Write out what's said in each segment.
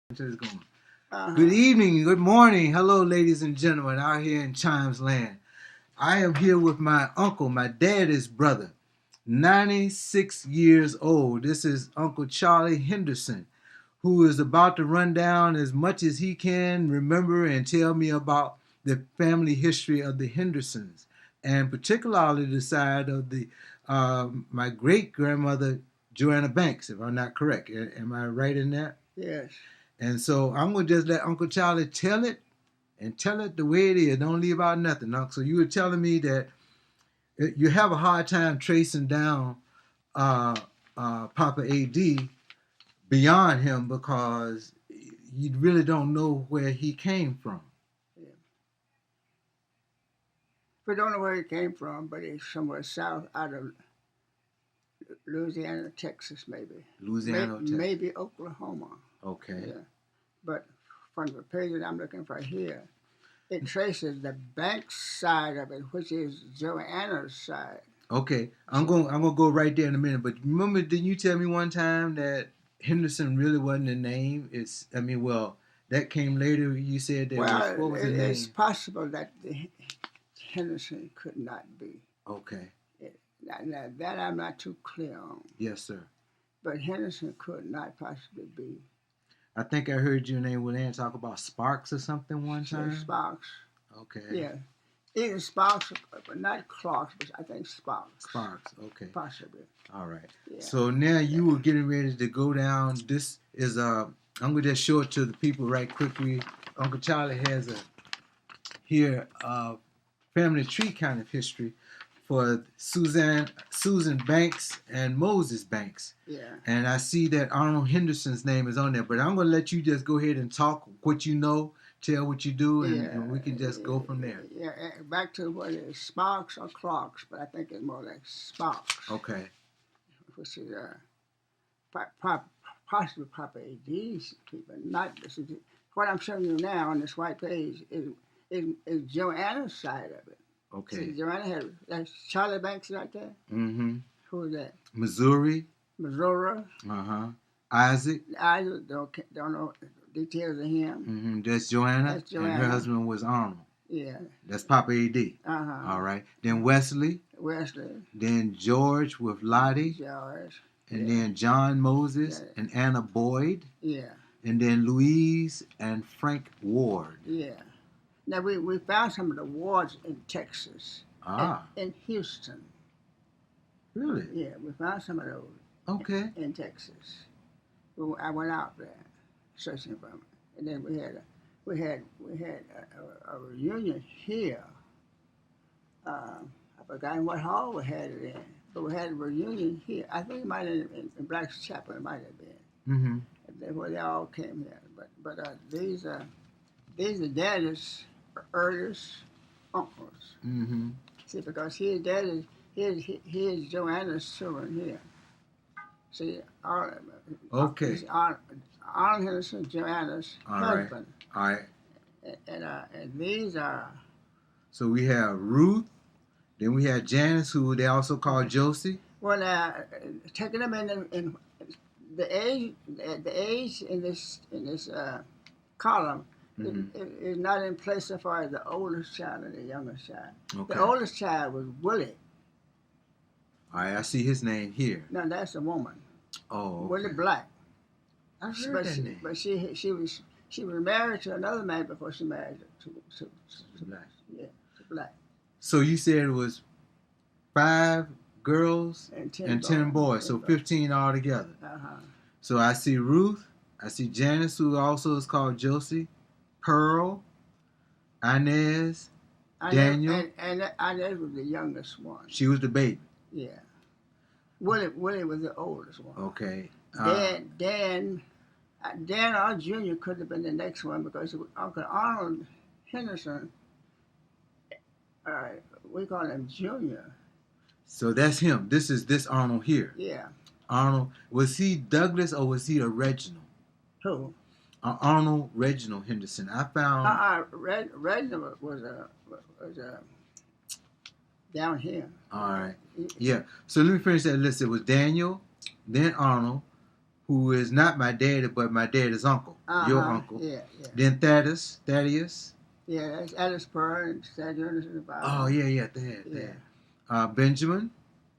It's going. Good Uh-huh. evening, good morning. Hello, ladies and gentlemen, out here in Chimes Land. I am here with my uncle, my daddy's brother, 96 years old. This is Uncle Charlie Henderson, who is about to run down as much as he can remember and tell me about the family history of the Hendersons, and particularly the side of the my great grandmother Joanna Banks, if I'm not correct. Am I right in that? Yes. And so I'm gonna just let Uncle Charlie tell it and tell it the way it is. Don't leave out nothing, Uncle. So you were telling me that you have a hard time tracing down uh, Papa AD beyond him because you really don't know where he came from. Yeah. We don't know where he came from, but he's somewhere south out of Louisiana, Texas, maybe. Louisiana, Texas. Maybe Oklahoma. Okay. Yeah. But from the page that I'm looking for here, it traces the Banks side of it, which is Joanna's side. Okay. I'm gonna go right there in a minute. But remember, didn't you tell me one time that Henderson really wasn't a name? That came later. You said that was Well, what was the it's name? possible that the Henderson could not be. Okay. Now, that I'm not too clear on. Yes, sir. But Henderson could not possibly be. I think I heard your name William talk about Sparks or something one Say time. Sparks. Okay. Yeah. Either Sparks, but not Clarks, but I think Sparks. Sparks. Okay. Possibly. All right. Yeah. So now you were getting ready to go down. This is I'm gonna just show it to the people right quickly. Uncle Charlie has a here family tree kind of history for Susan Banks and Moses Banks. Yeah. And I see that Arnold Henderson's name is on there. But I'm gonna let you just go ahead and talk what you know, tell what you do, and we can just go from there. Yeah. Back to what is Sparks or Clarks, but I think it's more like Sparks. Okay. Which is possibly Papa AD's people. Not this is what I'm showing you now on this white page is Joanna's side of it. Okay. See, Joanna had that's Charlie Banks right there. Mm-hmm. Who is that? Missouri. Missouri. Uh-huh. Isaac. I don't know details of him. Mm-hmm. That's Joanna. That's Joanna. And her husband was Arnold. Yeah. That's Papa A.D. Uh-huh. All right. Then Wesley. Then George with Lottie. George. And then John Moses and Anna Boyd. Yeah. And then Louise and Frank Ward. Yeah. Now we found some of the wards in Texas. Ah. In Houston. Really? Yeah, we found some of those. Okay. In Texas. I went out there searching for them, and then we had a reunion here. I forgot what hall we had it in, but we had a reunion here. I think it might have been in Black's Chapel. It might have been. Mm-hmm. Where they all came here. But these are Daddy's earliest uncles. Mm-hmm. See, because his is Joanna's children here. See, all okay. Arnold Henderson, Joanna's husband. All right. And these are. So we have Ruth. Then we have Janice, who they also call Josie. Well, taking them in the age in this column is not in place as far as the oldest child and the youngest child. Okay. The oldest child was Willie. All right, I see his name here. No, that's a woman. Oh, okay. Willie Black. I heard that name. But she was married to another man before she married to Black. Yeah, to Black. So you said it was 5 girls and 10 boys, so 15 altogether. Uh-huh. So I see Ruth, I see Janice, who also is called Josie, Pearl, Inez, Daniel. And Inez was the youngest one. She was the baby. Yeah. Willie was the oldest one. Okay. Dan our Jr. could have been the next one because Uncle Arnold Henderson, we call him Junior. So that's him. This Arnold here. Yeah. Arnold, was he Douglas or was he a Reginald? Who? Arnold Reginald Henderson. I found. Reginald was down here. All right. Yeah. So let me finish that list. It was Daniel, then Arnold, who is not my daddy, but my daddy's uncle, your uncle. Yeah, yeah. Then Thaddeus. Yeah, that's Alice Burr and Charlie Henderson about. Oh yeah, Thad. Benjamin.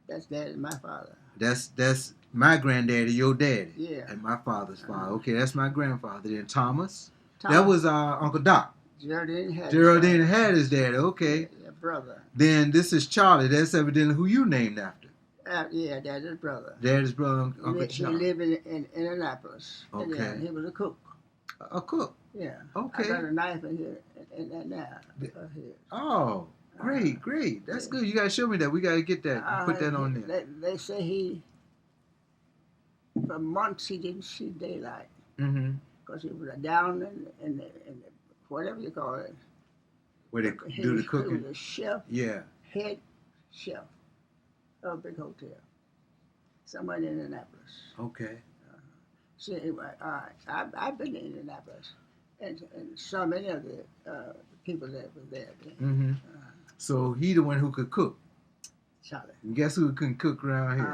That's Daddy, my father. That's my granddaddy, your daddy. Yeah. And my father's father. Okay, that's my grandfather. Then Thomas. Thomas. That was Uncle Doc. Geraldine had his daddy. Okay. Yeah, brother. Then this is Charlie. That's evidently who you named after. Yeah, that's his brother. Daddy's brother, Uncle Charlie. He lived in Indianapolis. Okay. And he was a cook. A cook. Yeah. Okay. I got a knife in here in that now. Oh, great. That's good. You gotta show me that. We gotta get that. Put that on there. They say for months he didn't see daylight. Mm-hmm. Because he was down in the whatever you call it. Where they do the cooking? He was a chef. Yeah. Head chef of a big hotel. Somewhere in Indianapolis. Okay. See, I've been to Indianapolis, and so many of the people that were there. Mm-hmm. So he the one who could cook. Charlie. And guess who couldn't cook around here?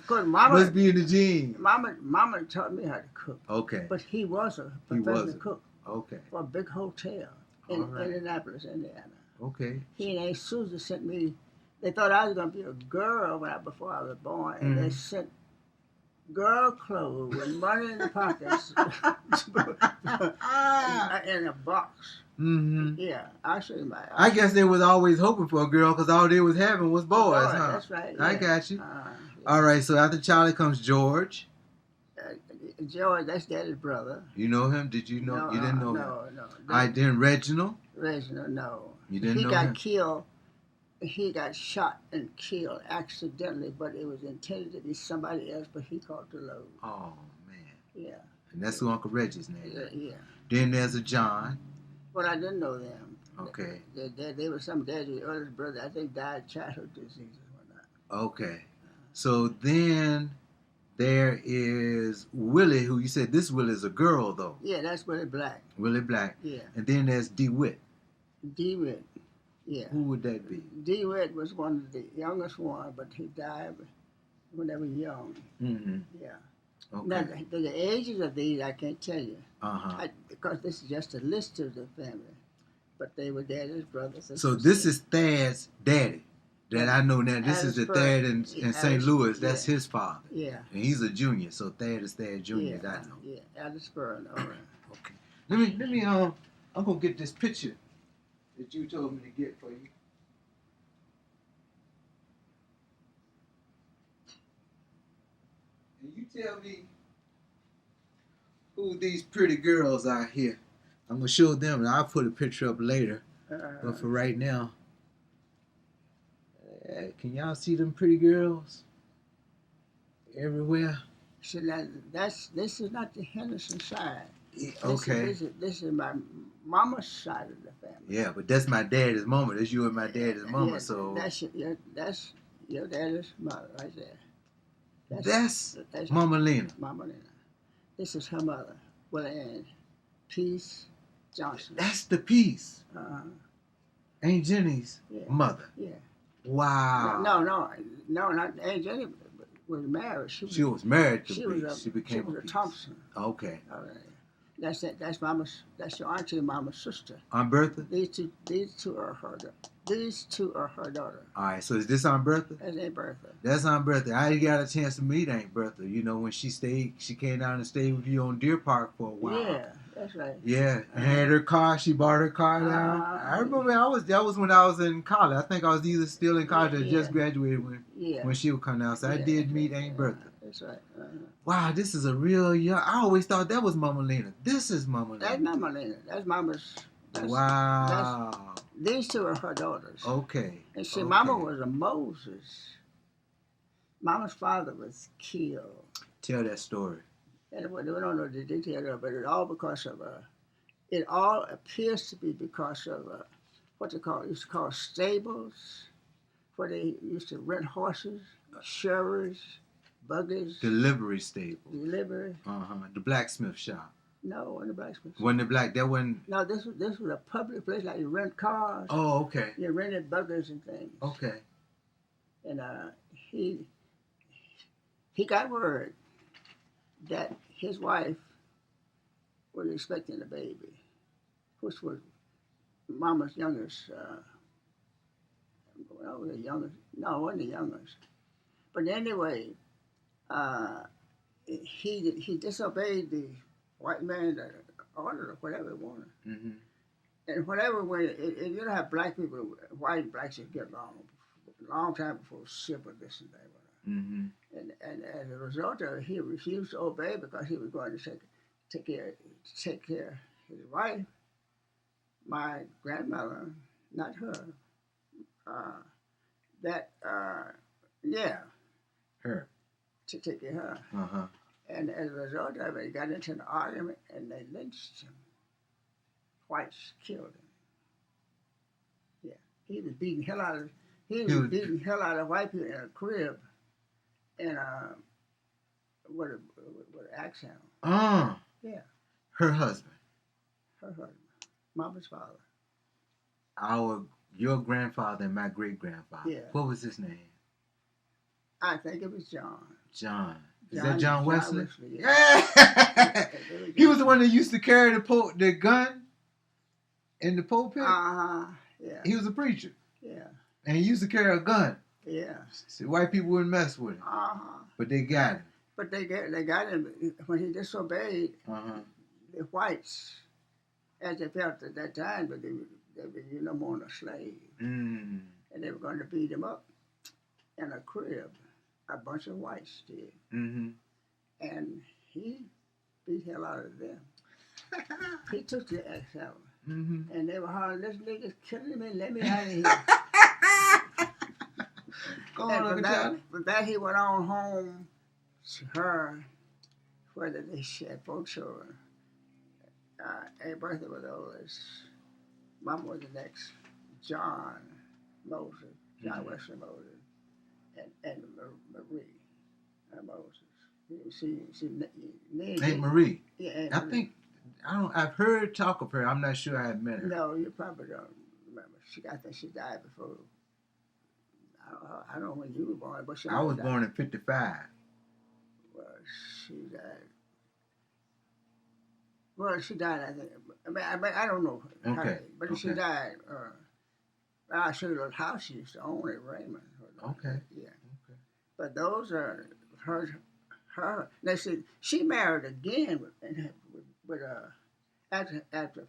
Cause Mama must be in the genes. Mama taught me how to cook. Okay. But he was a professional cook. Okay. For a big hotel in Indianapolis, Indiana. Okay. He and Aunt Susan sent me. They thought I was gonna be a girl before I was born, and they sent girl clothes with money in the pockets in a box. Mm-hmm. Yeah, I'll show you I guess they was always hoping for a girl because all they was having was boys, huh? That's right. Yeah. I got you. Yeah. All right, so after Charlie comes George. George, that's Daddy's brother. You know him? Did you know? No, you didn't know him? No. All right, then Reginald. Reginald, no. You didn't know him? He got killed. He got shot and killed accidentally, but it was intended to be somebody else, but he caught the load. Oh, man. Yeah. And that's who Uncle Reggie's name is. Yeah. Then there's a John. But I didn't know them. Okay. They were some daddy's eldest brother, I think, died of childhood disease or whatnot. Okay. So then there is Willie, who you said this Willie is a girl, though. Yeah, that's Willie Black. Willie Black. Yeah. And then there's DeWitt. DeWitt. Yeah. Who would that be? DeWitt was one of the youngest one, but he died when they were young. Mm-hmm. Yeah. Okay. Now, the ages of these, I can't tell you. Uh-huh. Because this is just a list of the family. But they were daddy's brothers. So this is Thad's daddy that I know now. This is the Thad in St. Louis. That's his father. Yeah. And he's a junior, so Thad is Thad Jr. that I know. Yeah, Alice Burr. All right. Okay. Let me I'm gonna get this picture that you told me to get for you. And you tell me who these pretty girls are here. I'm gonna show them, and I'll put a picture up later. But for right now, can y'all see them pretty girls everywhere? So this is not the Henderson side. Okay. This is my mama's side of the family. Yeah, but that's my daddy's mama. That's you and my daddy's mama. Yeah, so that's your daddy's mother right there. That's Mama Lena. Mama Lena. This is her mother, Willie Ann Peace Johnson. That's the piece. Aunt Jenny's Yeah. mother. Yeah. Wow. No, not Aunt Jenny was married. She was married to she Peace. was She became a Thompson. Okay. All right. That's it. That's mama's. That's your auntie, mama's sister. Aunt Bertha. These two are her. These two are her daughter. All right. So is this Aunt Bertha? That's Aunt Bertha. That's Aunt Bertha. I got a chance to meet Aunt Bertha. You know when she came down and stayed with you on Deer Park for a while. Yeah, that's right. Yeah, and had her car. She bought her car down. I remember that was when I was in college. I think I was either still in college or just graduated when she would come down. So I did meet Aunt Bertha. That's right. Wow, this is a real young. I always thought that was Mama Lena. This is Mama Lena. That's Mama Lena. That's mama's. Wow. These two are her daughters. Okay. And see, Mama was a Moses. Mama's father was killed. Tell that story. And we don't know the detail of it, but it all because of it all appears to be because of what they used to call stables, where they used to rent horses, sherrers, buggies. Delivery stable. Delivery. The blacksmith shop. No, in the blacksmith shop. Wasn't the black? That wasn't. No, this was a public place, like you rent cars. Oh, okay. You rented buggies and things. Okay. And he he got word that his wife was expecting a baby, which was Mama's youngest. Well, the youngest. No, it wasn't the youngest. But anyway, uh, he disobeyed the white man's order or whatever he wanted. Mm-hmm. And whatever way, you know how black people, white and blacks should get along a long time before civil this and that. Mm-hmm. And as a result of it, he refused to obey because he was going to take care of his wife, my grandmother, not her. Uh, that yeah, Her. to take care of her. Uh-huh. And as a result of it, he got into an argument and they lynched him. Whites killed him. Yeah, he was beating hell out of beating hell out of white people in a crib, and with an axe handle. Yeah, Her husband. her husband, Mama's father. Your grandfather and my great grandfather. Yeah. What was his name? I think it was John. John. Is that John Wesley? Yeah. He was the one that used to carry the gun in the pulpit. Yeah. He was a preacher. Yeah. And he used to carry a gun. Yeah. So white people wouldn't mess with him. But they got him. But they got him when he disobeyed the whites, as they felt at that time, but they were no more than a slave. Mm. And they were going to beat him up in a crib. A bunch of whites did. Mm-hmm. And he beat hell out of them. He took the axe out. Mm-hmm. And they were hollering, "This nigga's killing me, let me out of here." Go on, Uncle Charlie. From that, he went on home to her, where they had 4 children. Aunt Bertha was the oldest. Mama was the next. John Moses, John Wesley Moses, and Marie Moses. She named Aunt Marie. Yeah, Aunt I Marie. think I've heard talk of her. I'm not sure I have met her. No, you probably don't remember. I think she died before. I don't know when you were born, but she. I was born in 55. Well, she died. Well, she died, I think. I don't know. Okay. But she died. I'll show you the house she used to own at Raymond. Okay. Yeah. Okay. But those are her. They said she married again with after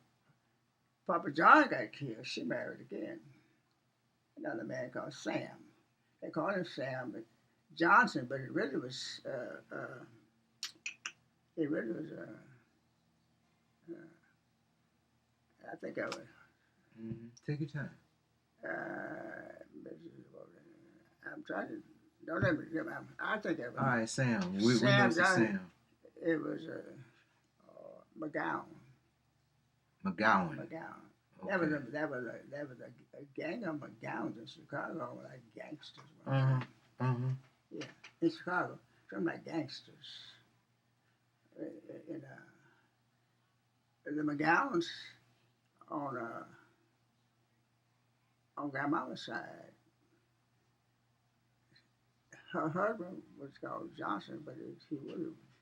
Papa John got killed. She married again. Another man called Sam. They called him Sam Johnson, but it really was. I think I would. Mm-hmm. Take your time. I'm trying to. Don't let me. I think of it. All right, Sam. We know Sam. It was McGowan. McGowan. Okay. That was a gang of McGowans in Chicago, like gangsters. Yeah, in Chicago, some like gangsters. The McGowans on Grandmama's side. Her husband was called Johnson, but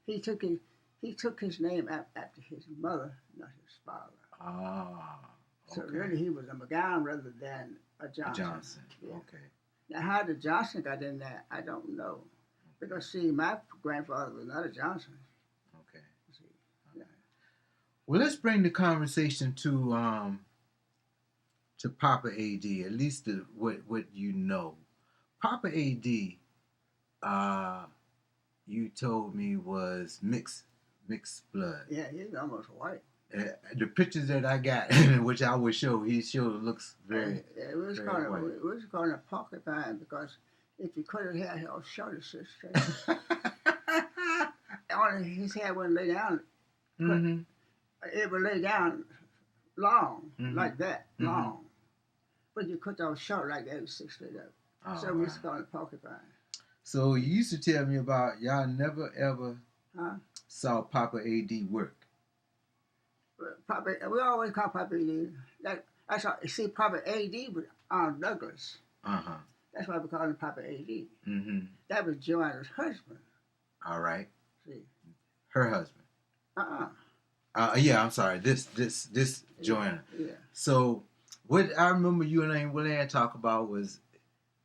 he took his name after his mother, not his father. Okay. So really, he was a McGowan rather than a Johnson. Yeah. Okay. Now, how the Johnson got in there, I don't know, because see, my grandfather was not a Johnson. Okay. See, yeah. Well, let's bring the conversation to Papa A.D. At least what you know. Papa A.D. You told me was mixed blood. Yeah, he's almost white. The pictures that I got, which I would show, he sure looks very. Yeah, it was called a porcupine because if you cut his hair off short, it's just straight. Only his hair wouldn't lay down. Mm-hmm. It would lay down long, like that, Mm-hmm. long. But you cut off short like that, it was 6 feet up. Oh, So we used to call it porcupine. So you used to tell me about y'all never ever saw Papa A.D. work. Papa, we always call Papa A.D. That's all. See, Papa A.D. was Arnold Douglas. Uh-huh. That's why we call him Papa A.D. Mm-hmm. That was Joanna's husband. All right. See. Her husband. Uh-uh. Yeah, I'm sorry. This Joanna. Yeah. So what I remember you and William talk about was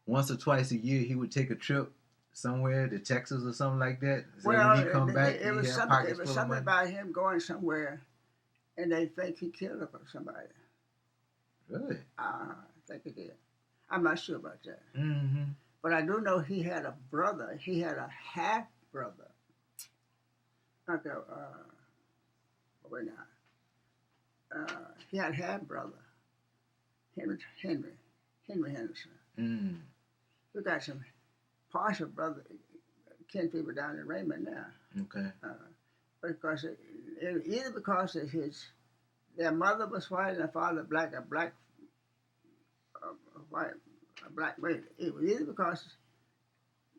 once or twice a year he would take a trip somewhere to Texas or something like that. So Well, when he come back, it was he have something. pockets It was full of something money. about him going somewhere, and they think he killed somebody. Really? I think he did. I'm not sure about that. Mm-hmm. But I do know he had a brother. He had a half brother. Like a, wait now. He had a half brother, Henry Henderson. Mm. We got some partial brother, kin people down in Raymond now. Okay. Because either because of their mother was white and their father black, white, a black race. It was either because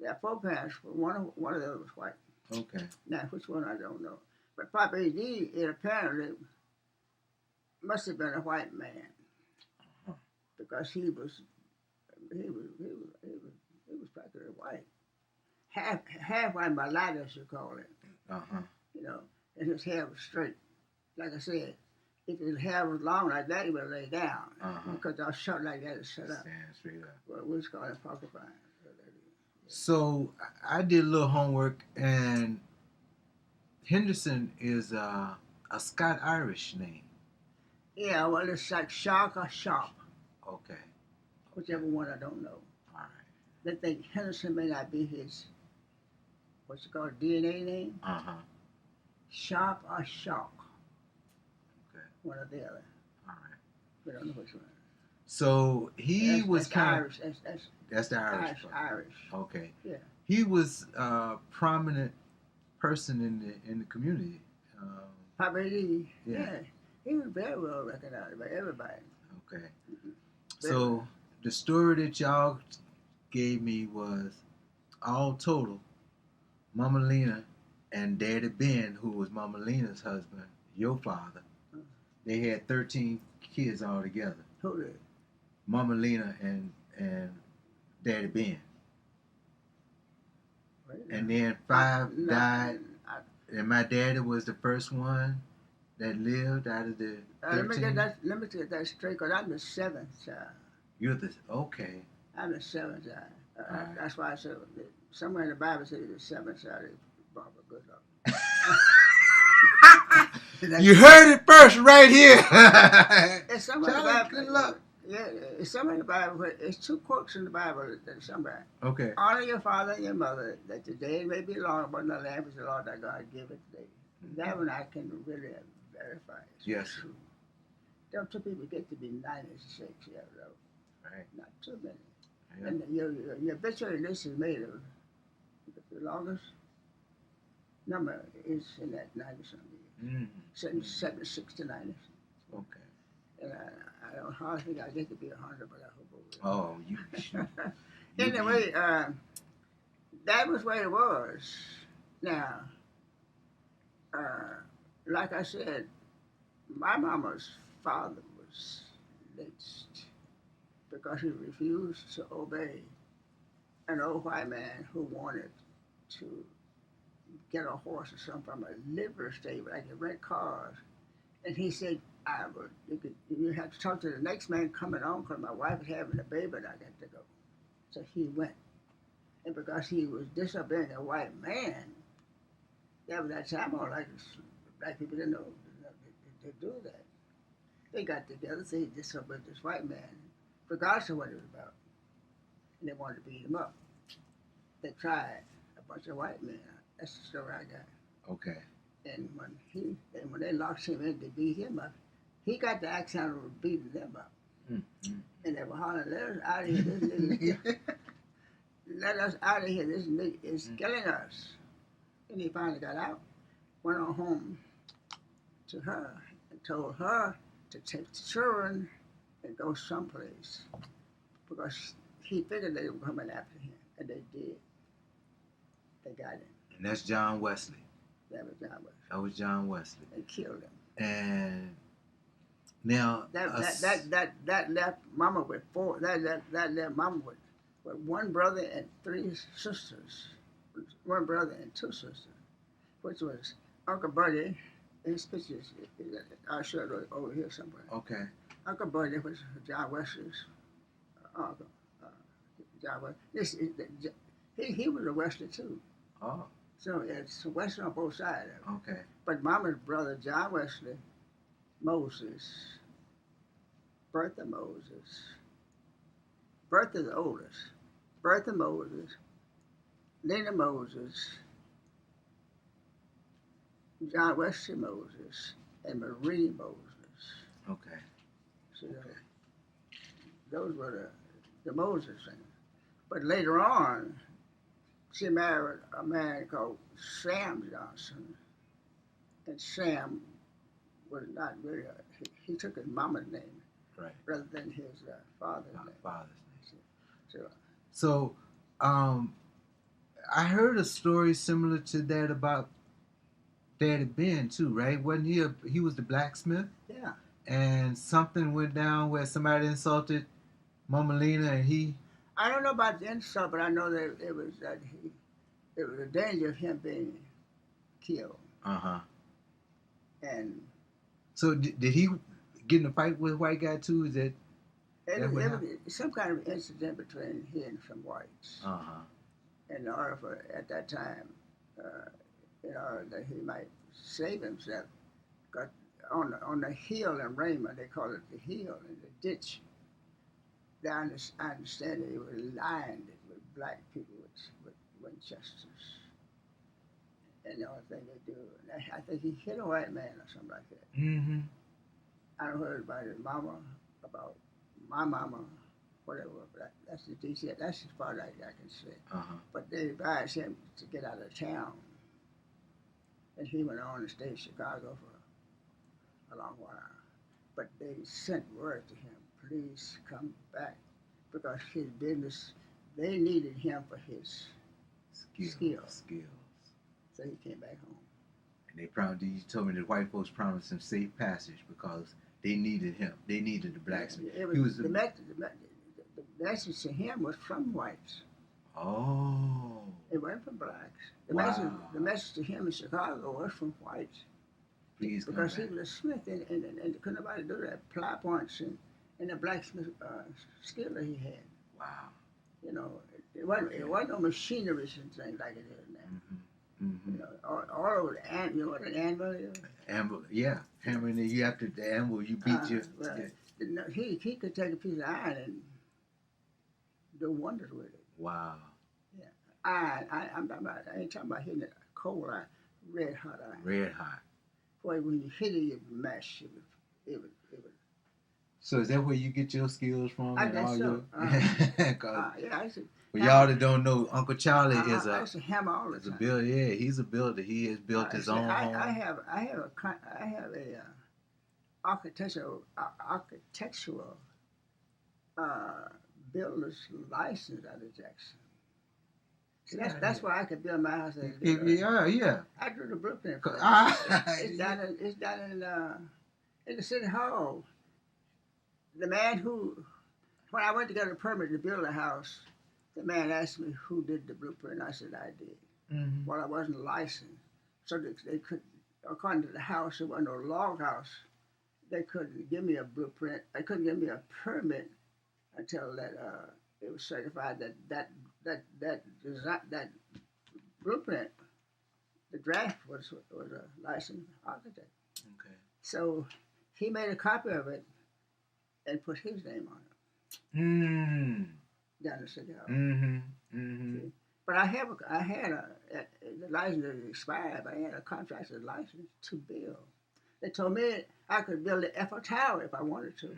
their foreparents were one of them was white. Okay. Now which one I don't know, but Papa A.D. it apparently must have been a white man because he was practically white, half white mulatto as you call it. You know, and his hair was straight. Like I said, if his hair was long like that, he would lay down. Because I was short like that, it's set up. Stand straight up. Well, we just call it porcupine. So I did a little homework, and Henderson is a Scott Irish name. Yeah, well, it's like Shark or Sharp. Okay. Whichever one, I don't know. All right. They think Henderson may not be his, what's it called, DNA name? Sharp or Shark. Okay. One or the other. All right. We don't know which one. So he was kind of Irish. That's the Irish. Irish. Okay. Yeah. He was a prominent person in the community. Papa D. Yeah. He was very well recognized by everybody. Okay. So the story that y'all gave me was all total, Mama Lena and Daddy Ben, who was Mama Lena's husband, your father, they had 13 kids all together. Who did? Mama Lena and Daddy Ben. And then 5 died, and my daddy was the first one that lived out of the 13. Let me get that straight, because I'm the seventh child. You're the, okay. I'm the seventh child. Right. That's why I said, somewhere in the Bible says the seventh child is Barbara Goodluck. You heard it first right here. It's somewhere in the Charlie, Bible. good luck. Yeah, it's somewhere in the Bible. It's two quotes in the Bible that somewhere. Okay. Honor your father and your mother, that the day may be long, but the lamp is the Lord thy God give it today. That one I can really verify. It's Yes. true. Them two people get to be 96 years old. Right. Not too many. Yeah. And your obituary list is made of the longest number is in that 90-something years. 76 to 90. Okay. And I don't hardly think I get to be 100, but I hope I will. Oh, you. Anyway, that was where it was. Now, like I said, my mama's father was lynched because he refused to obey an old white man who wanted to get a horse or something from a livery stable. I could rent cars. And he said, you have to talk to the next man coming on because my wife is having a baby and I got to go. So he went. And because he was disobeying a white man, that was that time all like black people didn't know to do that. They got together, so he disobeyed this white man, regardless of what it was about. And they wanted to beat him up. They tried, a bunch of white men. That's the story I got. Okay. And when they locked him in to beat him up, he got the accent of beating them up. Mm-hmm. And they were hollering, let us out of here. This nigga, let us out of here. This nigga is killing us. And he finally got out, went on home to her and told her to take the children and go someplace because he figured they were coming after him. And they did. They got him. And that's John Wesley. That was John Wesley. That was John Wesley. They killed him. And now that left mama with four. That left mama with one brother and three sisters one brother and two sisters, which was Uncle Buddy. His pictures, I'll show it over here somewhere. Okay. Uncle Buddy was John Wesley's uncle. Uh, John Wesley. He was a Wesley too. Oh. So it's Wesley on both sides of it. Okay. But Mama's brother, John Wesley, Moses, Bertha Moses. Bertha the oldest. Bertha Moses, Lena Moses, John Wesley Moses, and Marie Moses. Okay. So those were the Moses things. But later on, she married a man called Sam Johnson. And Sam was not really, he took his mama's name Right. rather than his father's name. Father's name. So, So, I heard a story similar to that about Daddy Ben too, right? Wasn't he was the blacksmith? yeah. And something went down where somebody insulted Mama Lena, and he. I don't know about the insult, but I know that it was a danger of him being killed. And So did he get in a fight with a white guy too? Is that? it was some kind of incident between he and some whites. In order for, at that time, in order that he might save himself, got on the hill in Raymond, they call it the hill, in the ditch. I understand it was lined with black people with Winchesters. And the only thing they do, I think he hit a white man or something like that. Mm-hmm. I don't heard about his mama, about my mama, whatever. But that's the detail. That's as far as I can say. But they advised him to get out of town, and he went on to stay in Chicago for a long while. But they sent word to him, please come back, because his business, they needed him for his skills. So he came back home. And you told me the white folks promised him safe passage because they needed him. They needed the blacksmith. The message to him was from whites. Oh. It wasn't from blacks. The message to him in Chicago was from whites. Please come because back. he was a smith, and couldn't nobody do that ply points and the blacksmith skill that he had. Wow. You know, it wasn't no machinery and things like it is now. Mm-hmm. You know, all over the you know what an anvil is? Anvil, yeah. Hammering it, you have to, the anvil, you beat your. Well, he could take a piece of iron and do wonders with it. Wow. Yeah. I ain't talking about hitting it cold iron, red hot iron. Red hot. Boy, when you hit it, it would mash. It would. So is that where you get your skills from? I guess so. Yeah, for y'all that don't know, Uncle Charlie is I used to hammer all the time. builder. Yeah, he's a builder. He has built his own home. I have a architectural builder's license out of Jackson. See, that's why I could build my house. Yeah. I drew the blueprint. It's down in the city hall. The man when I went to get a permit to build a house, the man asked me who did the blueprint. I said I did. Mm-hmm. Well, I wasn't licensed, so they could, according to the house, there wasn't no log house. They couldn't give me a blueprint. They couldn't give me a permit until that it was certified that design, that blueprint, the draft was a licensed architect. Okay. So he made a copy of it and put his name on it. Down the city hall. See? But I had the license that expired, but I had a contractor's license to build. They told me I could build the Eiffel Tower if I wanted to.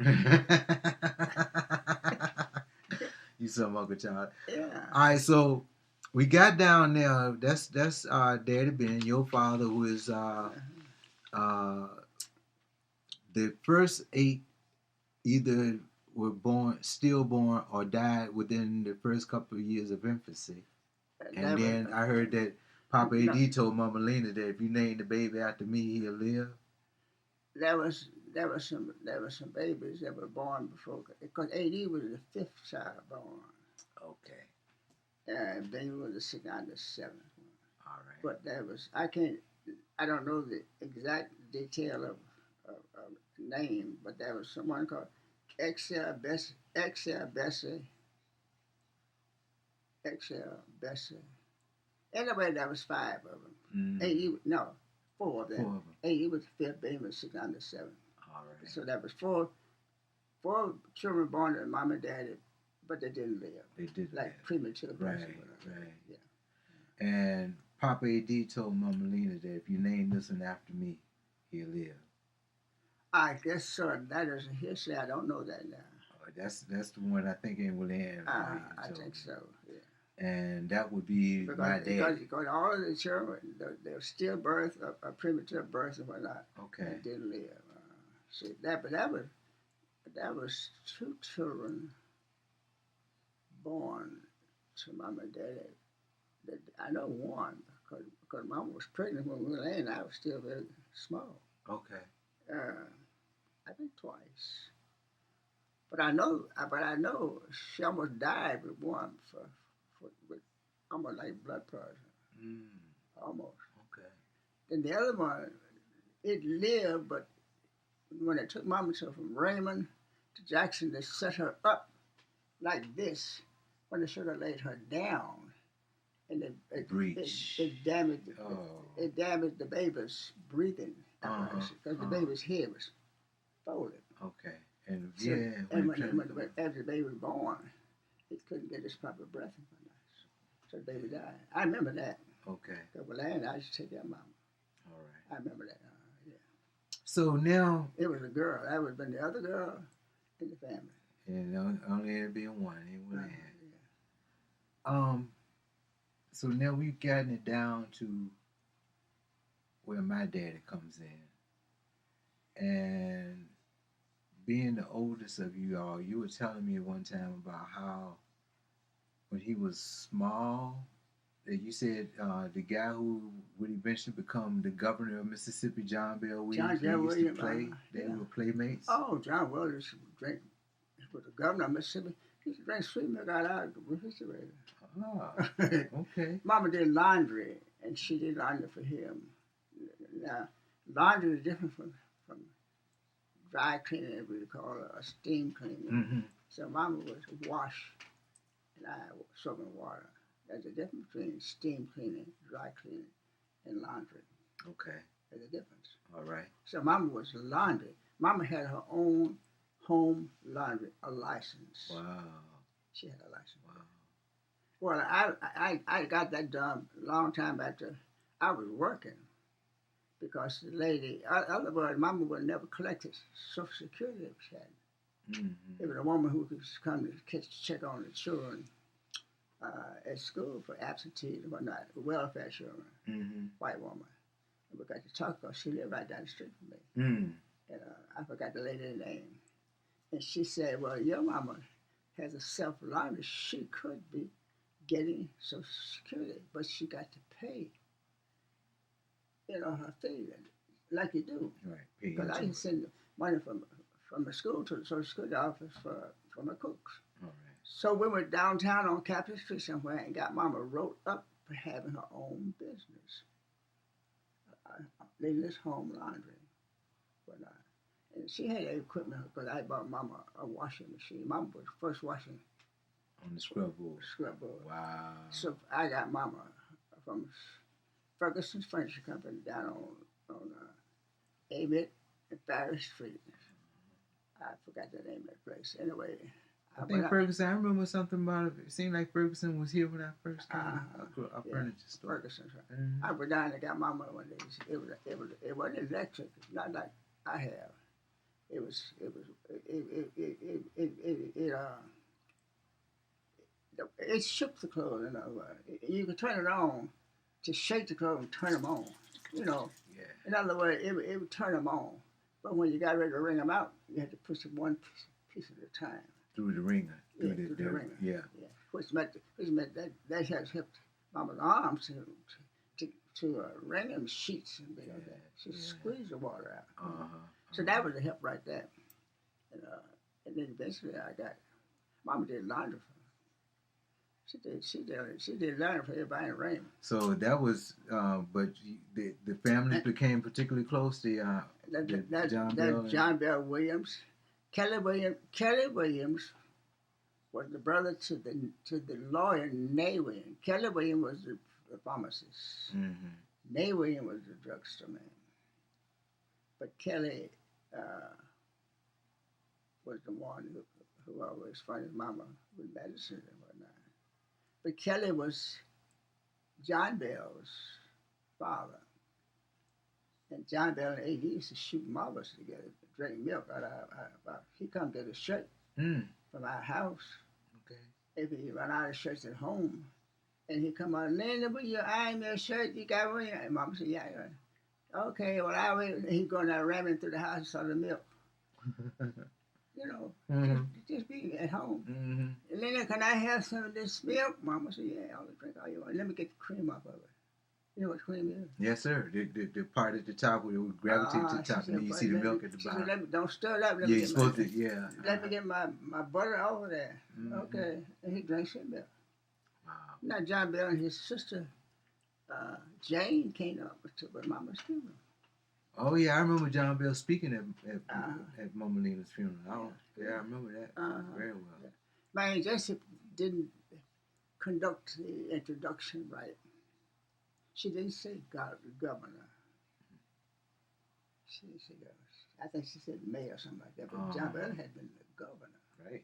You some Uncle Charlie. Yeah. All right, so we got down there. That's Daddy Ben, your father, who is the first 8 either were stillborn, or died within the first couple of years of infancy. And then I heard that Papa A.D. told Mama Lena that if you name the baby after me, he'll live. There was some babies that were born before, because A.D. was the 5th child born. Okay. And Ben was the 6th, I'm the 7th. All right. But that was I don't know the exact detail of name, but there was someone called Excel Bessie. Anyway, that was five of them. Mm. No, four of them. Four of them. AE was the fifth, baby was sitting on the seventh. All right. So that was four children born to mom and daddy, but they didn't live. They did Like live. premature Right, birth. right. Yeah. And Papa AD told Mama Lena that if you name this one after me, he'll live. I guess so. That is a history. I don't know that now. That's the one I think in William. I think so. Yeah. And that would be my dad. Because all of the children, they were stillbirth, or premature birth, and whatnot. Okay. And didn't live. See that, but that was two children born to mom and daddy. I know one because mom was pregnant when we were laying. I was still very small. Okay. I think twice. But I know she almost died with one with almost like blood poison. Mm. Almost. Okay. Then the other one, it lived, but when they took Mama from Raymond to Jackson, they set her up like this when they should have laid her down, and it damaged it damaged the baby's breathing apparatus because the baby's head was folded. Okay. And so, yeah, when after the baby was born, it couldn't get its proper breath. So the baby died. I remember that. Okay. Because I used to take care of Mama. All right. I remember that. Yeah. So now it was a girl. That would have been the other girl in the family. And only there being one. It would have Yeah. So now we've gotten it down to where my daddy comes in, and being the oldest of you all, you were telling me one time about how when he was small, that you said the guy who would eventually become the governor of Mississippi, John Bell Williams, they used to play. They were playmates. Oh, John Williams drank with the governor of Mississippi. He used to drink sweet milk out of the refrigerator. Oh, okay. Mama did laundry, and she did laundry for him. Now, laundry is different from dry cleaning, as we call it, or steam cleaning. Mm-hmm. So Mama would wash, and I soak in water. There's a difference between steam cleaning, dry cleaning, and laundry. Okay. There's a difference. All right. So Mama was laundry. Mama had her own home laundry, a license. Wow. She had a license. Wow. Well, I got that done a long time after I was working, because the lady, otherwise, Mama would never collect his Social Security if she hadn't. Mm-hmm. It was a woman who could come to check on the children at school for absentee and whatnot, welfare children, white woman. And we got to talk because she lived right down the street from me. Mm. And I forgot the lady's name. And she said, well, your mama has a self-laundry. She could be getting Social Security, but she got to pay, her fee, like you do. Right. Because I can send money from the school to the Social Security office for my cooks. All right. So we went downtown on Capitol Street somewhere and got Mama wrote up for having her own business. Lady's home laundry. And she had equipment because I bought Mama a washing machine. Mama was first washing on the scrub board. Wow. So I got Mama from Ferguson's Furniture Company down on Amitt and Farris Street. I forgot the name of that place. Anyway, I think Ferguson. I remember something about it. It seemed like Ferguson was here when I first came. A furniture store. Ferguson's. Right. Mm-hmm. I went down and got Mama one day. It wasn't electric, not like I have. It shook the clothes. You could turn it on to shake the clothes and turn them on. Yeah. In other words, it would turn them on. But when you got ready to wring them out, you had to push them one piece at a time. Through the wringer. Through the wringer. Yeah. Which meant that has helped Mama's arms to wring them sheets and things like that. She squeezed the water out. So that was a help right there. And then eventually Mama did laundry for me. She did learn for everybody in Raymond. So that was, but the family became particularly close. John Bell. That John Bell Williams, Kelly Williams was the brother to the lawyer Nay Williams. Kelly Williams was the pharmacist. Mm-hmm. Nay Williams was the drugstore man. But Kelly was the one who always found his mama with medicine and whatnot. But Kelly was John Bell's father. And John Bell and A.D. used to shoot marbles together, drink milk out of he come to the church from our house. Okay. If he run out of shirts at home, and he come out, Linda, will you iron me a shirt you got one? And Mama said, yeah. Okay, well, I wait. He going out ramming through the house and saw the milk. You know, just be at home. Mm-hmm. Linda, can I have some of this milk? Mama said, yeah, I'll drink all you want. Let me get the cream off of it. You know what cream is? Yes, sir. The part at the top where it would gravitate to the top, and then you see the milk at the bottom. Said, don't stir it up. Yeah, you're supposed to, yeah. Let me get my butter over there. Mm-hmm. Okay. And he drinks some milk. Wow. Now, John Bell and his sister, Jane, came up with Mama's funeral. Oh, yeah, I remember John Bell speaking at Mama Lena's funeral. I remember that very well. Yeah. My Aunt Jessie didn't conduct the introduction right. She didn't say governor. She didn't say governor. I think she said mayor or something like that. But John Bell had been the governor. Right.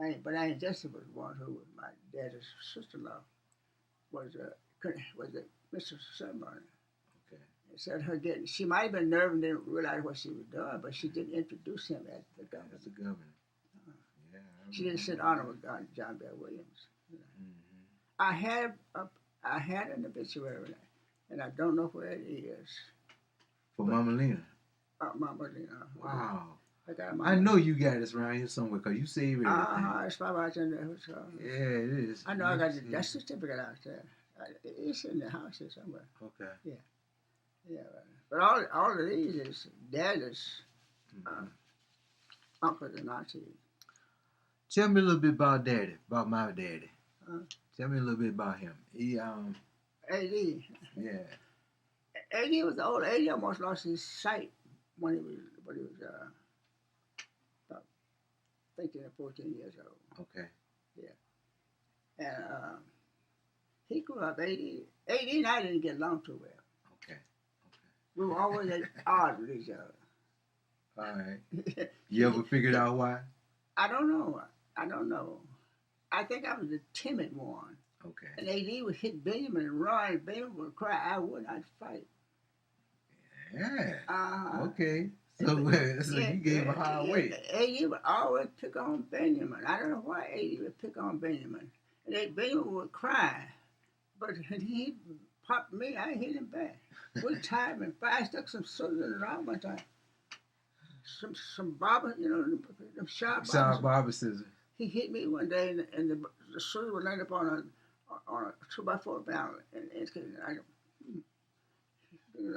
Yeah, but Aunt Jessie was one who was my dad's sister-in-law. Was a Mr. Sunburner. Okay. It said she might have been nervous and didn't realize what she was doing, but she didn't introduce him as the governor. As the governor. Yeah. She didn't sit honor with John Bell Williams. You know. Mm-hmm. I had an obituary, and I don't know where it is. For Mama Lena. Mama Lena. Wow. I know you got this around here somewhere because you save everything. It's probably out there. Yeah, it is. I know I got the death certificate out there. It's in the house here somewhere. Okay. Yeah. But all of these is daddy's uncles and aunties. Tell me a little bit about Daddy, about my daddy. Tell me a little bit about him. He A.D. Yeah. A.D. was old. A.D. almost lost his sight when he was about 13 or 14 years old. Okay. Yeah. And he grew up. A.D. and I didn't get along too well. Okay. We were always at odds with each other. All right. You ever figured out why? I don't know. I think I was the timid one. Okay. And A.D. would hit Benjamin and run. Benjamin would cry. I would not fight. Yeah. Okay. So you gave a high weight. A.D. would always pick on Benjamin. I don't know why A.D. would pick on Benjamin. And then Benjamin would cry. But he popped me. I hit him back. We tied him and I stuck some scissors in his arm one time. Some barber, them sharp barber scissors. He hit me one day, and the scissors would land up on a 2x4 barrel, and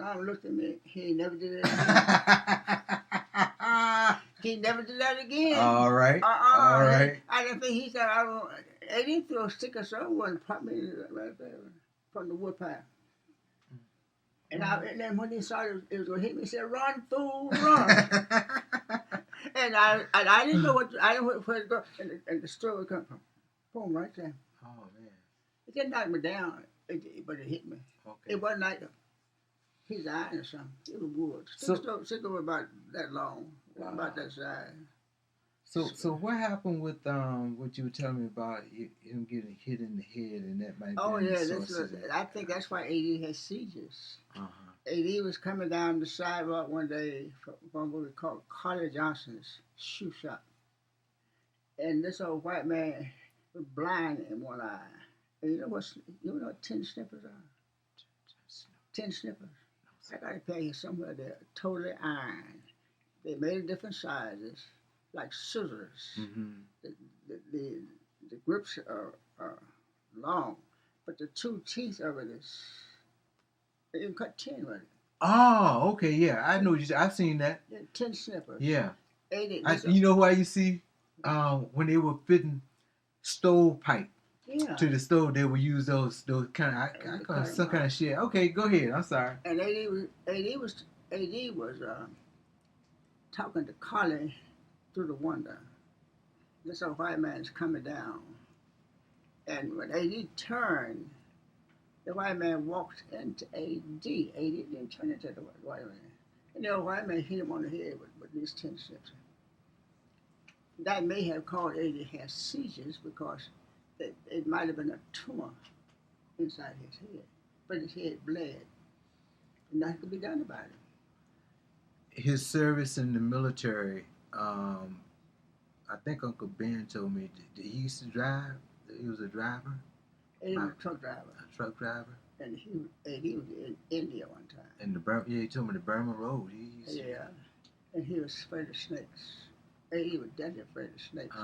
I looked at me. He never did it again. He never did that again. All right. All right. I didn't think he said I didn't throw a stick or something and pop me right there from the wood pile. And then when he saw it was going to hit me, he said, "Run, fool, run!" and I didn't know where to go, and the story would come from, boom, right there. Oh man! It didn't knock me down, but it hit me. Okay. It wasn't like his eye or something. It was wood. Stick over about that long, about that size. So what happened with what you were telling me about him getting hit in the head, and that might be I think that's why A.D. has seizures. Uh-huh. A.D. was coming down the sidewalk one day from what we call Carter Johnson's shoe shop, and this old white man was blind in one eye. And you know what tin snippers are? Tin snippers. I got a pair here somewhere. They're totally iron. They made of different sizes, like scissors. Mm-hmm. The grips are long, but the two teeth of it is, you can cut tin with it. Oh, okay, yeah, I know I've seen that. Yeah, tin snippers. Yeah. You know why you see when they were fitting stovepipe Yeah. to the stove. They would use those kind of I call it some kind of shit. Okay, go ahead. I'm sorry. And AD was talking to Carly through the window. This old white man's coming down, and when AD turned, the white man walked into AD. AD didn't turn into the white man. And the old white man hit him on the head with these 10 chips. That may have caused AD to have seizures because it might have been a tumor inside his head, but his head bled. And nothing could be done about it. His service in the military, I think Uncle Ben told me that he used to drive. He was a driver. He was a truck driver. A truck driver. And he was in India one time. And he told me the Burma Road. Yeah. And he was afraid of snakes. He was deadly afraid of snakes.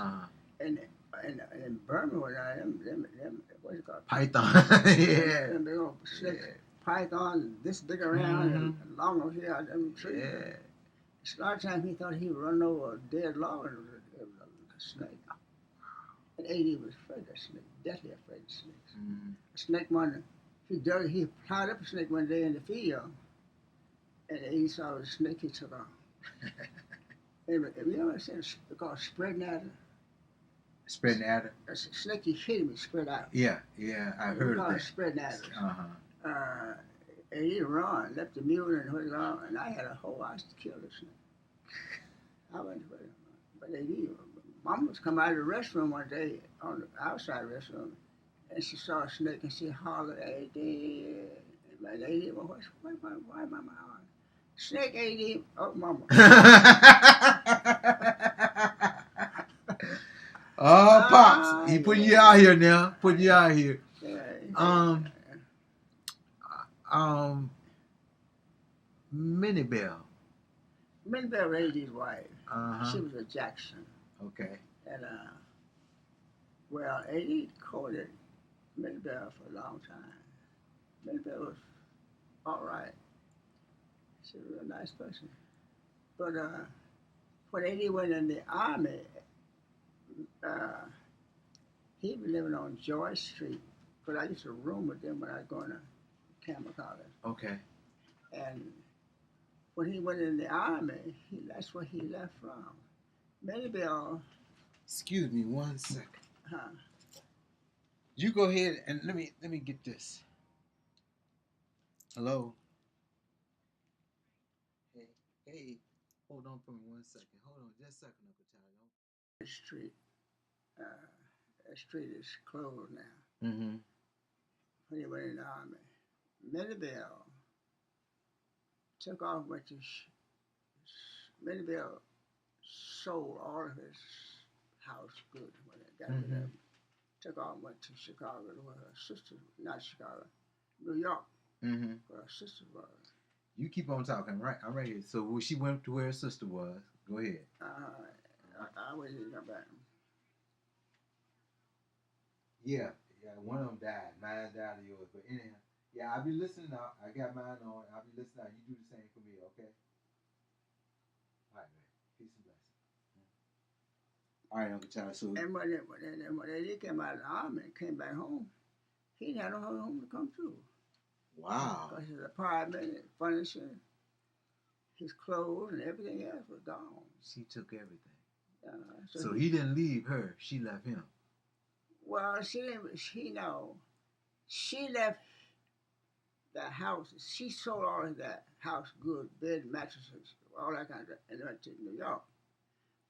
And in Burma, them what's it called? Python. Yeah. Them big old snakes. Yeah. Python this big around and long over here out them trees. Yeah. A lot of times he thought he would run over a dead log and it was a snake. And AD was afraid of snakes, deathly afraid of snakes. A snake one, he plowed up a snake one day in the field, and he saw the snake, he took off. You ever seen it called spreading adder? Spreading adder? A snake, you hit him, he spread out. Yeah, I heard of that. Spreading adders. And he run, left the mule and went on, and I had a whole house to kill the snake. I went for it. But Mom was coming out of the restroom one day, on the outside restroom, and she saw a snake and she hollered, AD. And my lady, well, why Mama hollering? Snake, AD. Oh, Mama. Oh, Pops. He putting you out here now. Putting you out here. Minnie Bell. Minnie Bell raised his wife. She was a Jackson. Okay. And, well, AD courted Minnie Bell for a long time. Minnie Bell was all right. She was a nice person. But when AD went in the Army, he was living on Joy Street. Because I used to room with them when I was going to Campbell College. Okay. And when he went in the Army, that's where he left from. Minnie Bell. Excuse me 1 second. You go ahead and let me get this. Hello. Hey, hold on for me 1 second. Hold on just a second, Uncle Charlie. Street. That street is closed now. Mm-hmm. When he went in the Army, Minnie Bell took off, went to Minnie Bell sold all of his house goods when it got rid of him. Took off and went to Chicago where her sister, not Chicago, New York, where her sister was. You keep on talking, right? I'm right here. So she went to where her sister was. Go ahead. I waited to come back. Yeah, one of them died. Mine died of yours. But anyhow, yeah, I'll be listening out. I got mine on. I'll be listening out. You do the same for me, okay? All right, man. Peace and blessings. All right, Uncle Charlie. So and when he came out of the Army and came back home, he didn't have no home to come to. Wow. Because his apartment, furniture, his clothes, and everything else was gone. She took everything. So he didn't leave her. She left him. Well, she didn't. She left the house. She sold all of that house goods, bed, mattresses, all that kind of stuff, and went to New York.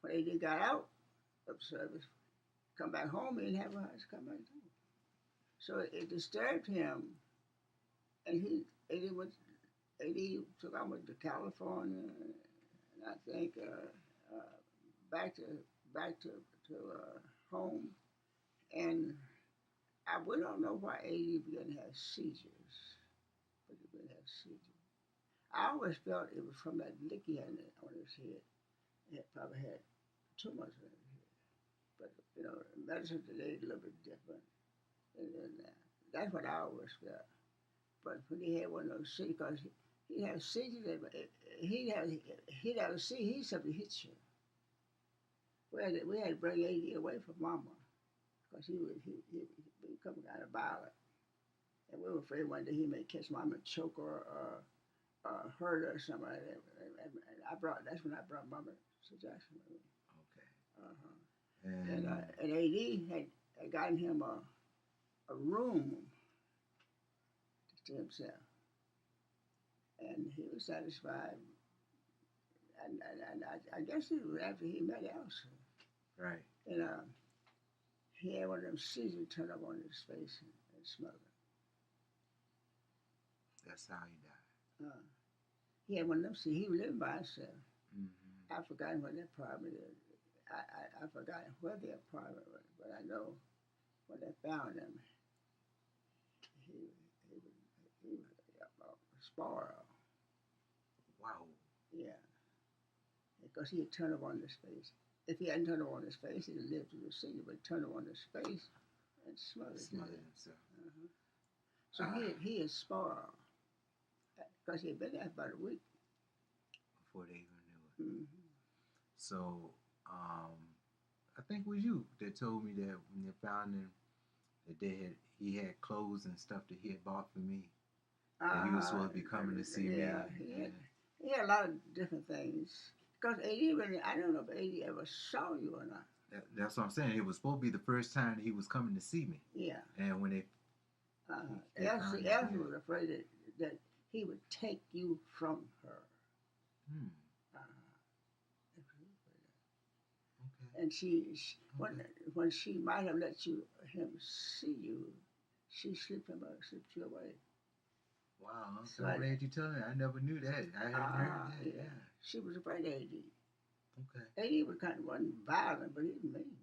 When they got out of service, come back home, he didn't have a house to come back to. So it disturbed him, and he took on to California, and I think back to home. And we don't know why AD began to have seizures, but he began to have seizures. I always felt it was from that lick he had on his head. He probably had tumors in his head. But, medicine today is a little bit different. And that's what I always felt. But when he had one of those seizures, because he'd have seizures, he'd have a seizure, he'd something hit you. We had to bring AD away from Mama. because he become kind of violent, and we were afraid one day he may catch Mama choke hurt her or something like that. And that's when I brought Mama to Jackson with me. Okay. Uh-huh. And And AD had gotten him a room to himself, and he was satisfied. And I guess it was after he met Elsa. right. And he had one of them seizures turn up on his face and smothered. That's how he died. He had one of them seizures. He was living by himself. Mm-hmm. I've forgotten what that apartment is. I've forgotten where the apartment was, but I know when they found him, he was spoiled. Wow. Yeah, because he had turned up on his face. If he hadn't turned up on his face, he'd have lived through the seizure, but he turned up on his face and smothered himself. Uh-huh. So he is spoiled because he had been there about a week before they even knew it. Mm-hmm. So, I think it was you that told me that when they found him, that he had clothes and stuff that he had bought for me. That he was supposed to be coming to see me. He had a lot of different things. Because AD really, I don't know if AD ever saw you or not. That's what I'm saying. It was supposed to be the first time that he was coming to see me. Yeah. And when they Elsie was afraid that he would take you from her. Okay. And when she might have let him see you, she slipped you away. Wow, I'm so glad you told me. I never knew that. I hadn't heard that. Yeah. She was afraid of AD. Okay. AD was kind of wasn't violent, but he was mean.